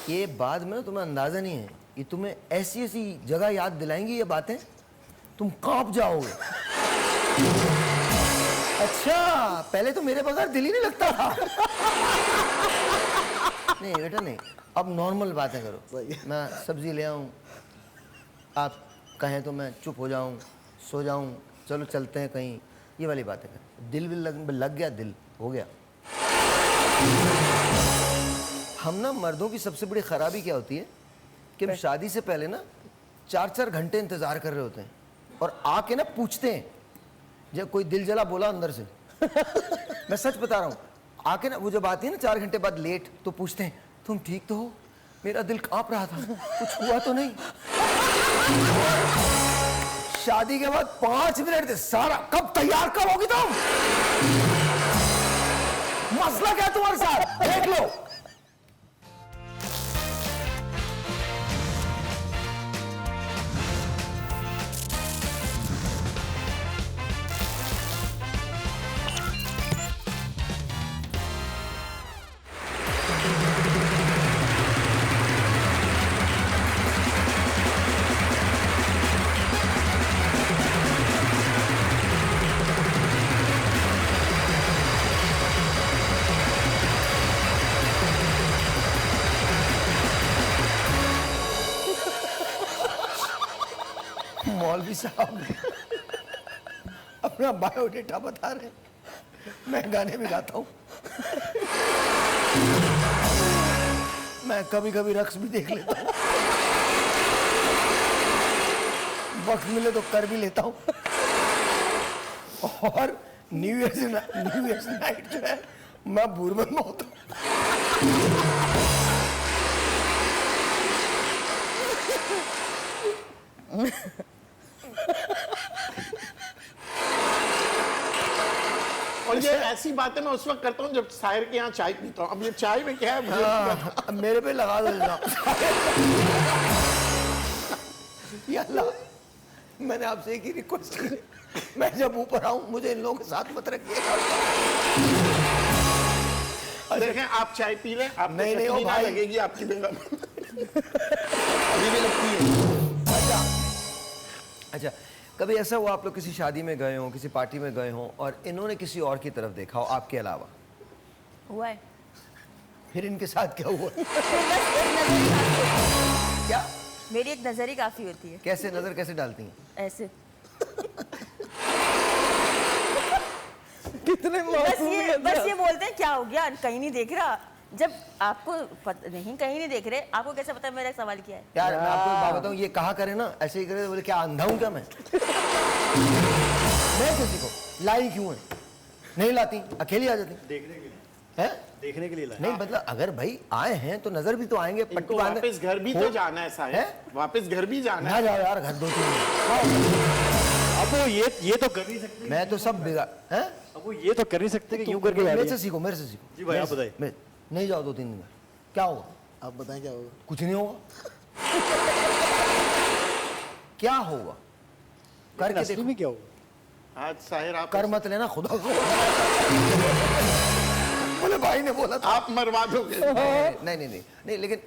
ये बाद में ना तुम्हें अंदाजा नहीं है, ये तुम्हें ऐसी ऐसी जगह याद दिलाएंगी ये बातें, तुम कांप जाओगे। अच्छा, पहले तो मेरे बगैर दिल ही नहीं लगता था। नहीं बेटा नहीं, अब नॉर्मल बातें करो। मैं सब्जी ले आऊं, आप कहें तो मैं चुप हो जाऊं, सो जाऊं, चलो चलते हैं कहीं, ये वाली बातें करें। दिल भी लग गया, दिल हो गया। हम ना मर्दों की सबसे बड़ी खराबी क्या होती है कि हम शादी से पहले ना 4-4 घंटे इंतजार कर रहे होते हैं और आके ना पूछते हैं, जब कोई दिल जला बोला अंदर से। मैं सच बता रहा हूँ, आके ना वो जब आती है ना 4 घंटे बाद लेट, तो पूछते हैं तुम ठीक तो हो, मेरा दिल कांप रहा था, कुछ हुआ तो नहीं। शादी के बाद 5 मिनट थे, सारा कब तैयार कब होगी तुम? मसला क्या है तुम्हारे साथ, देख लो। मौलवी साहब अपना बायोडेटा बता रहे हैं, मैं गाने भी गाता हूँ, मैं कभी कभी रक्स भी देख लेता हूँ, वक्त मिले तो कर भी लेता हूँ, और न्यू ईयर्स नाइट जो है मैं बूरबन में होता हूँ। और ये ऐसी बातें मैं उस वक्त करता हूँ जब साहिर के यहाँ चाय पीता हूँ। अब ये चाय में क्या है मुझे नहीं पता। अब मेरे पे लगा दो जनाब। या अल्लाह, मैंने आपसे एक ही रिक्वेस्ट की, मैं जब ऊपर आऊं मुझे इन लोगों के साथ मत रखिएगा। देखें आप चाय पी लें, आपको नहीं, नहीं, ओ शक्ति ना भाई। लगेगी आपकी बेगम। अभी भी लगती है। अच्छा, कभी ऐसा हुआ आप लोग किसी शादी में गए हो, किसी पार्टी में गए हो और इन्होंने किसी और की तरफ देखा हो आपके अलावा, हुआ है। फिर इनके साथ क्या हुआ? फिर बस एक नजर ही काफी होती है। क्या? मेरी एक नजर ही काफी होती है, कैसे नजर कैसे डालती हैं? ऐसे। कितने बस ये बोलते हैं क्या हो गया, कहीं नहीं देख रहा। जब आपको नहीं कहीं नहीं देख रहे, आपको कैसे पता मेरा सवाल क्या है? यार मैं आपको एक बात बताऊं, ये कहा करे ना ऐसे ही करे, बोले क्या अंधा हूं क्या मैं? मैं किसी को लाई क्यों है? नहीं लाती, अकेली आ जाती। देखने के लिए, हैं? देखने के लिए लाए। नहीं मतलब अगर भाई आए हैं तो नजर भी तो आएंगे। इनको पट्टी बांधे- वापस घर भी तो हो- जाना है साहिर, हैं? वापस घर भी जाना ना है। जाओ यार घर 2-3 दिन। अब वो ये तो कर नहीं सकते। मैं तो सब बिगाड़ हैं? अब वो ये तो कर नहीं सकते कि यूं करके मेरे से सीखो, मेरे से सीखो। जी भाई, आप मेरे से- बताइए। नहीं जाओ 2-3 दिन में, क्या होगा? आप बताएं क्या होगा? कुछ नहीं होगा। क्या होगा? करके असली देखो। में क्या होगा? आज साहिर आप कर मत लेना खुदा को। वाले भाई ने बोला था। आप मरवा दोगे। नहीं,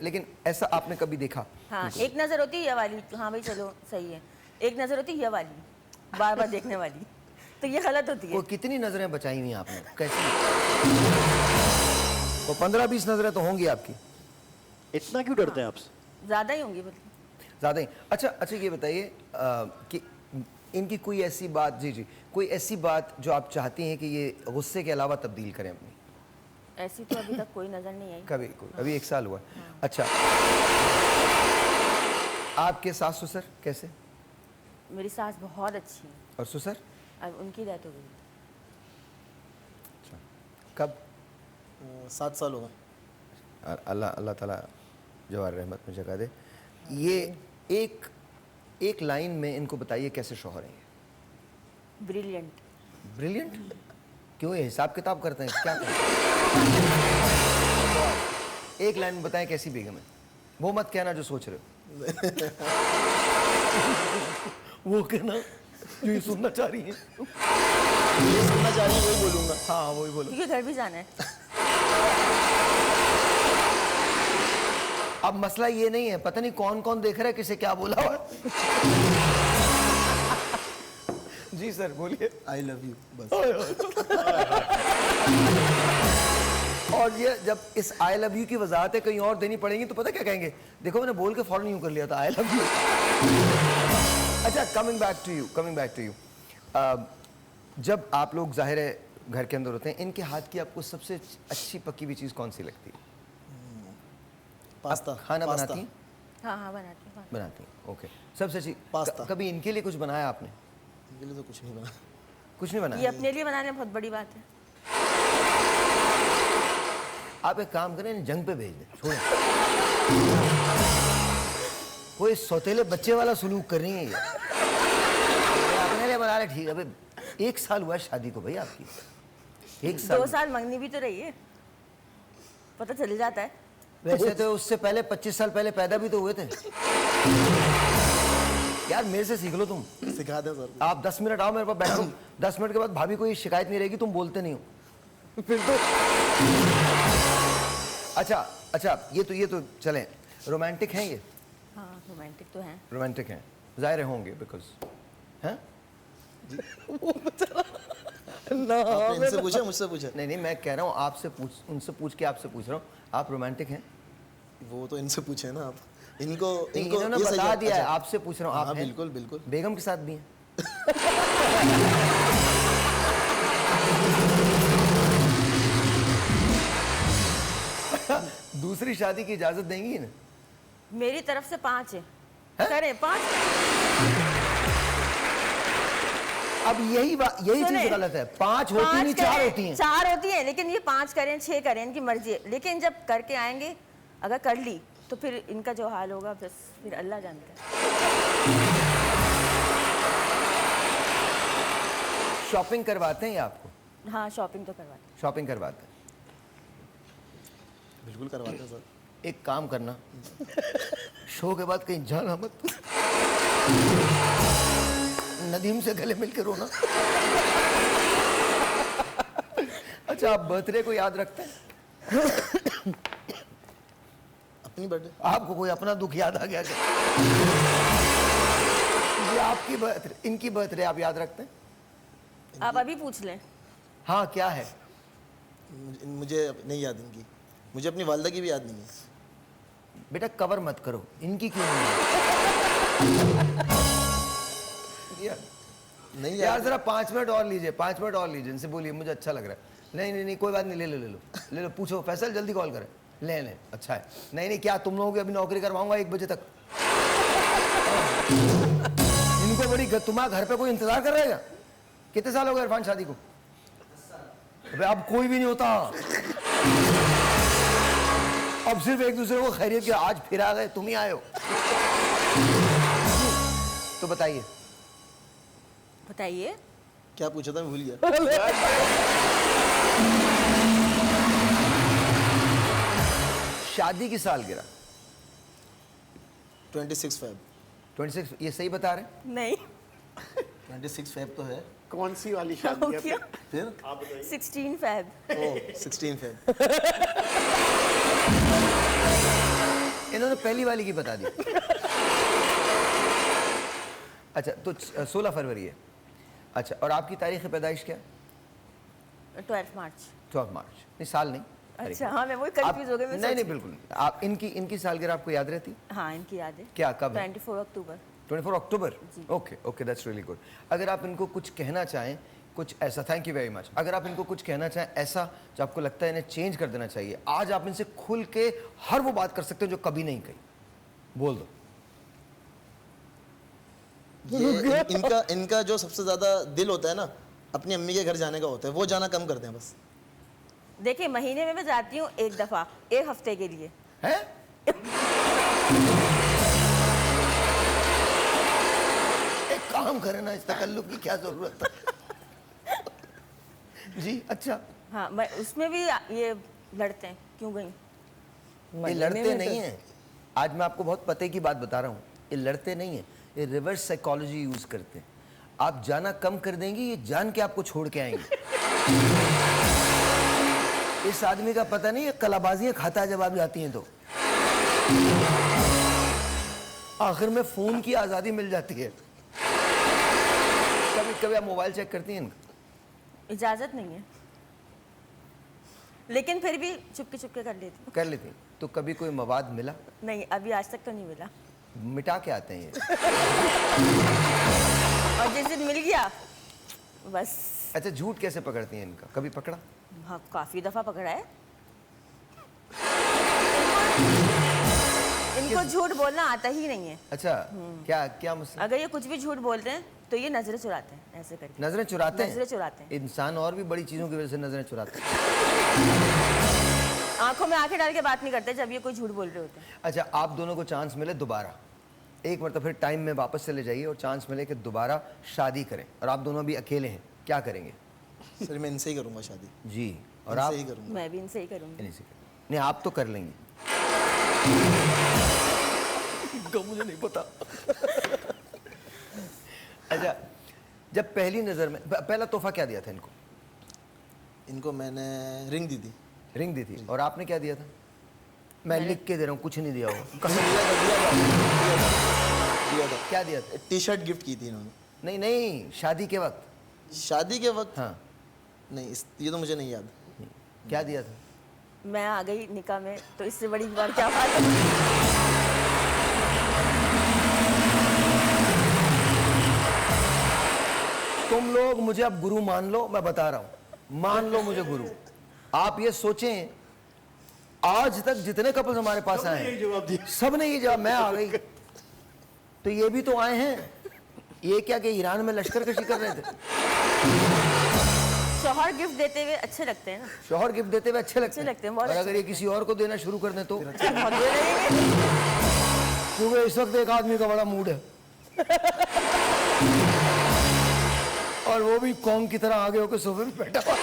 लेकिन ऐसा आपने कभी देखा? हाँ, एक नजर होती है ये वाली, हाँ भाई चलो सही है, एक नजर होती है ये वाली, बार बार देखने वाली, तो ये गलत होती है। वो कितनी नजरें बचाई हुई हैं आपने, कैसी? वो 15-20 नजरें तो होंगी आपकी। इतना क्यों डरते हैं आपसे? ज्यादा ही होंगी बल्कि। ज़्यादा ही। अच्छा ये बताइए कि इनकी कोई ऐसी बात, जी, कोई ऐसी बात जो आप चाहती हैं कि ये गुस्से के अलावा तब्दील करें अपनी? ऐसी तो अभी तक कोई नजर नहीं आई। कभी कोई? अभी 1 साल हुआ। अच्छा, आपके सास ससुर कैसे? मेरी सास बहुत अच्छी है, और ससुर? अब उनकी डेथ हो गई। कब? 7 साल हो गए। अल्लाह ताला जवार रहमत में जगह दे। ये एक लाइन में इनको बताइए कैसे शौहर हैं ये? ब्रिलियंट। ब्रिलियंट? क्यों, ये हिसाब किताब करते हैं क्या करते हैं? एक लाइन में बताएं कैसी बेगम है। वो मत कहना जो सोच रहे हो। वो कहना जो ये सुनना चाह रही है। ये सुनना चाह रही है वही बोलूंगा। हाँ वही बोलो। क्योंकि घर भी जाना है। अब मसला ये नहीं है, पता नहीं कौन कौन देख रहा है किसे क्या बोला हुआ। जी सर बोलिए। आई लव यू बस। और ये जब इस आई लव यू की वजाहतें कहीं और देनी पड़ेंगी तो पता क्या कहेंगे, देखो मैंने बोल के फौरन यूं कर लिया था, आई लव यू। अच्छा, कमिंग बैक टू यू, जब आप लोग जाहिर है घर के अंदर होते हैं, इनके हाथ की आपको सबसे अच्छी पकी हुई चीज़ कौन सी लगती है? पास्ता। खाना पास्ता। बनाती हैं? हाँ बनाती हूँ। बनाती हैं, ओके। सबसे अच्छी पास्ता। कभी इनके लिए कुछ बनाया आपने? इनके लिए तो कुछ नहीं बना। कुछ नहीं ये बनाया? अपने लिए बनाने बहुत बड़ी बात है। आप एक काम करें, इन्हें जंग पे भेज दें, छोड़ें। कोई सौतेले बच्चे वाला सुलूक कर रही है ये। अपने लिए बना रहे, ठीक है। अबे 1 साल हुआ है शादी को भाई आपकी, 1 साल। 2 साल मंगनी भी तो रही है, पता चल जाता है। वैसे तो उससे पहले 25 साल पहले पैदा भी तो हुए थे यार। मेरे से सीख लो तुम। सिखा दे सर। आप 10 मिनट आओ मेरे पास बैठो, 10 मिनट के बाद भाभी कोई शिकायत नहीं रहेगी, तुम बोलते नहीं हो फिर तो। अच्छा ये तो चलें, रोमांटिक हैं ये? हाँ रोमांटिक तो हैं। रोमांटिक हैं, जाहिर होंगे, बिकॉज हैं। आपने इनसे पूछा मुझसे पूछा? नहीं, मैं कह रहा हूँ आपसे उनसे पूछ के आपसे पूछ रहा हूँ, आप रोमांटिक हैं? वो तो इनसे पूछे ना आप। इनको इन्होंने ये सही बता है। दिया है, अच्छा। आपसे पूछ रहा हूँ। आप हाँ हैं? बिल्कुल। बेगम के साथ भी हैं? दूसरी शादी की इजाजत देंगी ना? मेरी तरफ से 5 है। करें 5। अब यही चीज गलत है। 5 होती नहीं, 4 होती हैं। 4 होती हैं, लेकिन ये 5 करें 6 करें, इनकी मर्जी है। लेकिन जब करके आएंगे, अगर कर ली तो फिर इनका जो हाल होगा बस फिर अल्लाह जानता है। शॉपिंग करवाते हैं ये आपको? हाँ शॉपिंग तो करवाते हैं। शॉपिंग करवाते हैं? बिल्कुल करवाते हैं सर। एक काम करना, शो के बाद कहीं जाना मत, नदीम से गले मिल के रोना। अच्छा, आप बर्थडे को याद रखते हैं? अपनी बर्थडे? आपको कोई अपना दुख याद आ गया क्या? ये आपकी बर्थडे, इनकी बर्थडे आप याद रखते हैं? आप अभी पूछ लें। हाँ, क्या है? मुझे नहीं याद इनकी, मुझे अपनी वालदा की भी याद नहीं है। बेटा कवर मत करो, इनकी क्यों नहीं है? नहीं यार याद। जरा 5 मिनट और लीजिए, 5 मिनट और लीजिए, इनसे बोलिए मुझे अच्छा लग रहा है। नहीं कोई बात नहीं, ले लो, पूछो। फैसल जल्दी कॉल करें। ले अच्छा है। नहीं क्या तुम लोगों की अभी नौकरी करवाऊंगा 1 बजे तक। इनको बड़ी तुम्हारा घर पे कोई इंतजार कर रहेगा? कितने साल हो गए इरफान शादी को? अब कोई भी नहीं होता। अब सिर्फ एक दूसरे को खैरियत की, आज फिर आ गए, तुम ही आए हो। तो बताइए क्या पूछा था, मैं भूल गया। शादी की सालगिरह 26 फेब। 26, ये सही बता रहे हैं? नहीं 26 फेब तो है। कौन सी वाली शादी है क्या? फिर 16 फेब। ओ 16 फेब। इन्होंने पहली वाली की बता दी। अच्छा तो 16 फरवरी है। अच्छा और आपकी तारीख पैदाइश क्या? 12 मार्च। 12 मार्च। नहीं साल नहीं। अच्छा हाँ, मैं वही कंफ्यूज हो गई। मैं नहीं नहीं बिल्कुल नहीं। आप इनकी सालगिरह आपको याद रहती? हाँ, इनकी याद है। क्या कब है? 24 अक्टूबर। 24 अक्टूबर। Okay okay that's really good. अगर आप इनको कुछ कहना चाहें, कुछ ऐसा, थैंक यू वेरी मच, अगर आप इनको कुछ कहना चाहें ऐसा जो आपको लगता है इन्हें चेंज कर देना चाहिए, आज आप इनसे खुल के हर वो बात कर सकते हो जो कभी नहीं कही, बोल दो। ये इनका जो सबसे ज्यादा दिल होता है ना, अपनी अम्मी के घर जाने का होता है, वो जाना कम करते हैं बस। देखिए महीने में मैं जाती हूँ एक दफा, एक हफ्ते के लिए। हैं? एक काम करें ना, इस तकल्लुफ की क्या जरूरत है? जी अच्छा। हाँ, मैं उसमें भी ये लड़ते हैं, क्यों गई? ये लड़ते नहीं हैं। आज मैं आपको बहुत पते की बात बता रहा हूँ, ये लड़ते नहीं हैं, ये रिवर्स साइकोलॉजी यूज करते हैं। आप जाना कम कर देंगी, ये जान के आपको छोड़ के आएंगे। इस आदमी का पता नहीं है कलाबाजियां खाता है जब आप जाती हैं तो। आखिर में फोन की आजादी मिल जाती है। कभी कभी आप मोबाइल चेक करती हैं इनका? इजाजत नहीं है, लेकिन फिर भी चुपके कर लेती हूँ। कर लेती हैं। तो कभी कोई मवाद मिला? नहीं, अभी आज तक तो नहीं मिला। मिटा के आते हैं ये। और जिस दिन मिल गया बस। अच्छा झूठ कैसे पकड़ती हैं इनका? कभी पकड़ा? हाँ, काफी दफा पकड़ा है। इनको झूठ बोलना आता ही नहीं है। अच्छा क्या क्या मसला? अगर ये कुछ भी झूठ बोलते हैं तो ये नजरें चुराते हैं, ऐसे करके नजरें चुराते हैं? नजरें चुराते हैं। इंसान और भी बड़ी चीजों की वजह से नजरें चुराते हैं। आंखों में आंखें डाल के बात नहीं करते जब ये कोई झूठ बोल रहे होते हैं। अच्छा आप दोनों को चांस मिले दोबारा, एक बार तो फिर टाइम में वापस चले जाइए और चांस मिले कि दोबारा शादी करें, और आप दोनों अभी अकेले हैं, क्या करेंगे? सर मैं इनसे ही करूंगा शादी। जी। और आप? इनसे ही करूंगा। मैं भी इनसे ही करूंगी। इन्हीं से करें। नहीं आप तो कर लेंगे। मुझे नहीं पता। अच्छा जब पहली नजर में पहला तोहफा क्या दिया था इनको? इनको मैंने रिंग दी थी। रिंग दी थी। और आपने क्या दिया था? मैं लिख के दे रहा हूँ, कुछ नहीं दिया हो। दिया था। क्या दिया था? टी शर्ट गिफ्ट की थी इन्होंने। नहीं नहीं, शादी के वक्त। शादी के वक्त? हाँ। नहीं ये तो मुझे नहीं याद। क्या दिया था? मैं आ गई निकाह में, तो इससे बड़ी बात क्या बात है? तुम लोग मुझे अब गुरु मान लो, मैं बता रहा हूं, मान लो मुझे गुरु। आप ये सोचें, आज तक जितने कपल्स हमारे पास आए हैं सब ने ये जवाब, मैं आ गई तो ये भी तो आए हैं। ये क्या कि ईरान में लश्कर कशी कर रहे थे? शौहर गिफ्ट देते हुए अच्छे लगते हैं ना। शौहर गिफ्ट देते हुए अच्छे लगते हैं, बहुत और अच्छे अगर ये किसी और को देना शुरू कर दें तो? बहुत बुरे लगेंगे। क्योंकि इस वक्त एक आदमी का बड़ा मूड है और वो भी कौम की तरह आगे होकर सोफे पे बैठा हुआ।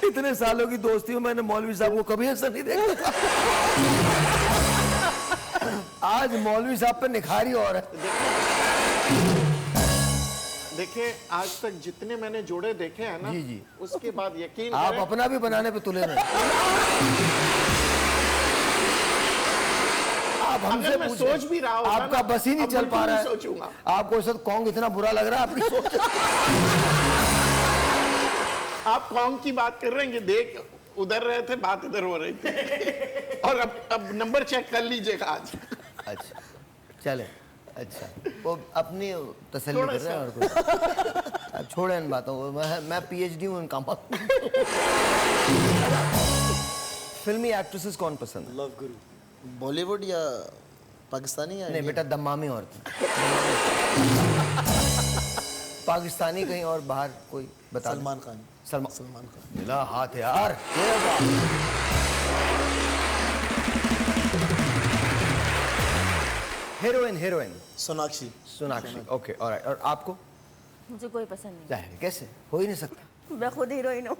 इतने सालों की दोस्ती में मैंने मौलवी साहब को कभी ऐसा नहीं देखा। आज मौलवी साहब पे निखारी और है। देखिए आज तक जितने मैंने जोड़े देखे हैं ना, जी, जी। उसके बाद यकीन आप करें, अपना भी बनाने पे तुले रहे। आप हमसे अगर मैं पूछें, सोच भी रहा होगा आपका ना, बस ही नहीं अब चल बिल्कुल पा रहा नहीं है। सोचूंगा। आपको इस वक्त कौन इतना बुरा लग रहा है आपकी सोच? आप कौन की बात कर रहे हैं? ये देख उधर रहे थे, बात इधर हो रही थी। और अब नंबर चेक कर लीजिएगा आज। अच्छा चले, अच्छा वो अपनी तसल्ली थोड़ा कर रहे हैं और कुछ। अब छोड़े इन बातों को, मैं PhD हूँ इन कामों। फिल्मी एक्ट्रेसेस कौन पसंद है? लव गुरु। बॉलीवुड या पाकिस्तानी या नहीं बेटा, दमामी औरत। पाकिस्तानी कहीं और बाहर कोई बता? सलमान खान। सलमान खान। मिला हाथ यार। ये बात। Heroine Sonakshi. Sonakshi. Okay alright. और आपको? मुझे कोई पसंद नहीं। जाहिर है, कैसे हो ही नहीं सकता। मैं खुद हीरोइन हूँ।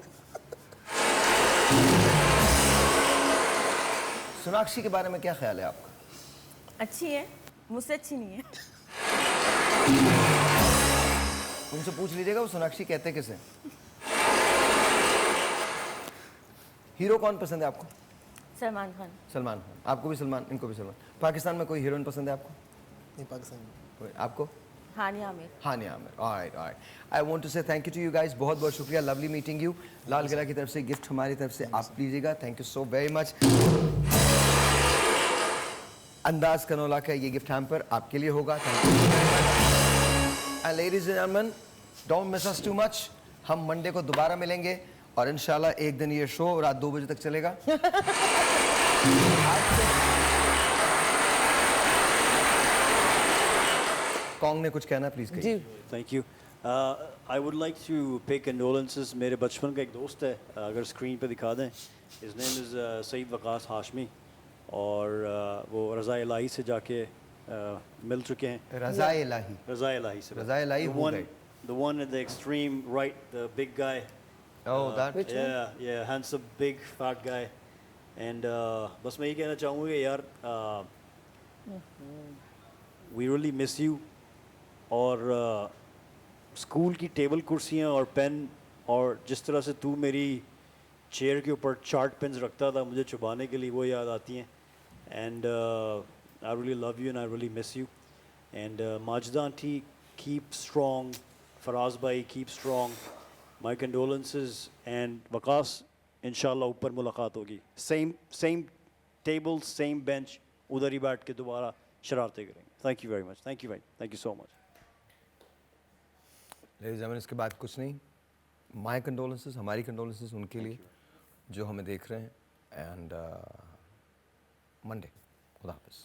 सोनाक्षी के बारे में क्या ख्याल है आपका? अच्छी है, मुझसे अच्छी नहीं है। उनसे पूछ लीजिएगा वो सोनाक्षी कहते किसे। हीरो कौन पसंद है आपको? सलमान खान। सलमान खान। आपको भी सलमान, इनको भी सलमान। पाकिस्तान में कोई हीरोइन पसंद है आपको? नहीं, पाकिस्तान में। कोई आपको? Hania Aamir. Hania Aamir. Alright alright. I want to say thank you to you guys. बहुत बहुत शुक्रिया। Lovely meeting you. Lal Qila की तरफ से गिफ्ट हमारी तरफ से आप लीजिएगा। Thank you so very much. Andaz canola का ये गिफ्ट हैम्पर आपके लिए होगा। Thank you. And ladies and gentleman, don't miss us too much. हम मंडे को दोबारा मिलेंगे और इंशाल्लाह एक दिन ये शो रात 2 बजे तक चलेगा। कॉन्ग ने कुछ कहना प्लीज जी thank you I would like to pay condolences. मेरे बचपन का एक दोस्त है, अगर स्क्रीन पे दिखा दें, his name is Syed Waqas Hashmi, और वो रज़ा इलाही से जाके मिल चुके हैं। रज़ा इलाही। रज़ा इलाही से। रज़ा इलाही हो गए। The one at the extreme right, the big guy. Oh, that. Which one? Yeah, handsome, big, fat guy. And बस मैं ये कहना चाहूँगा यार, we really miss you. और स्कूल की टेबल कुर्सियाँ और पेन, और जिस तरह से तू मेरी चेयर के ऊपर चार्ट पेन्स रखता था मुझे छुपाने के लिए, वो याद आती हैं। And I really love you and I really miss you. And Majda aunty, keep strong. Faraz bhai, keep strong. My condolences. And Waqas, inshallah ऊपर मुलाकात होगी। Same table, same bench, उधर ही बैठ के दोबारा शरारतें करेंगे। Thank you very much. Thank you भाई। Thank you so much. Ladies and इसके बाद कुछ नहीं। माय कंडोलेंसेस, हमारी कंडोलेंसेस उनके लिए जो हमें देख रहे हैं। एंड मंडे, खुदा हाफिज़।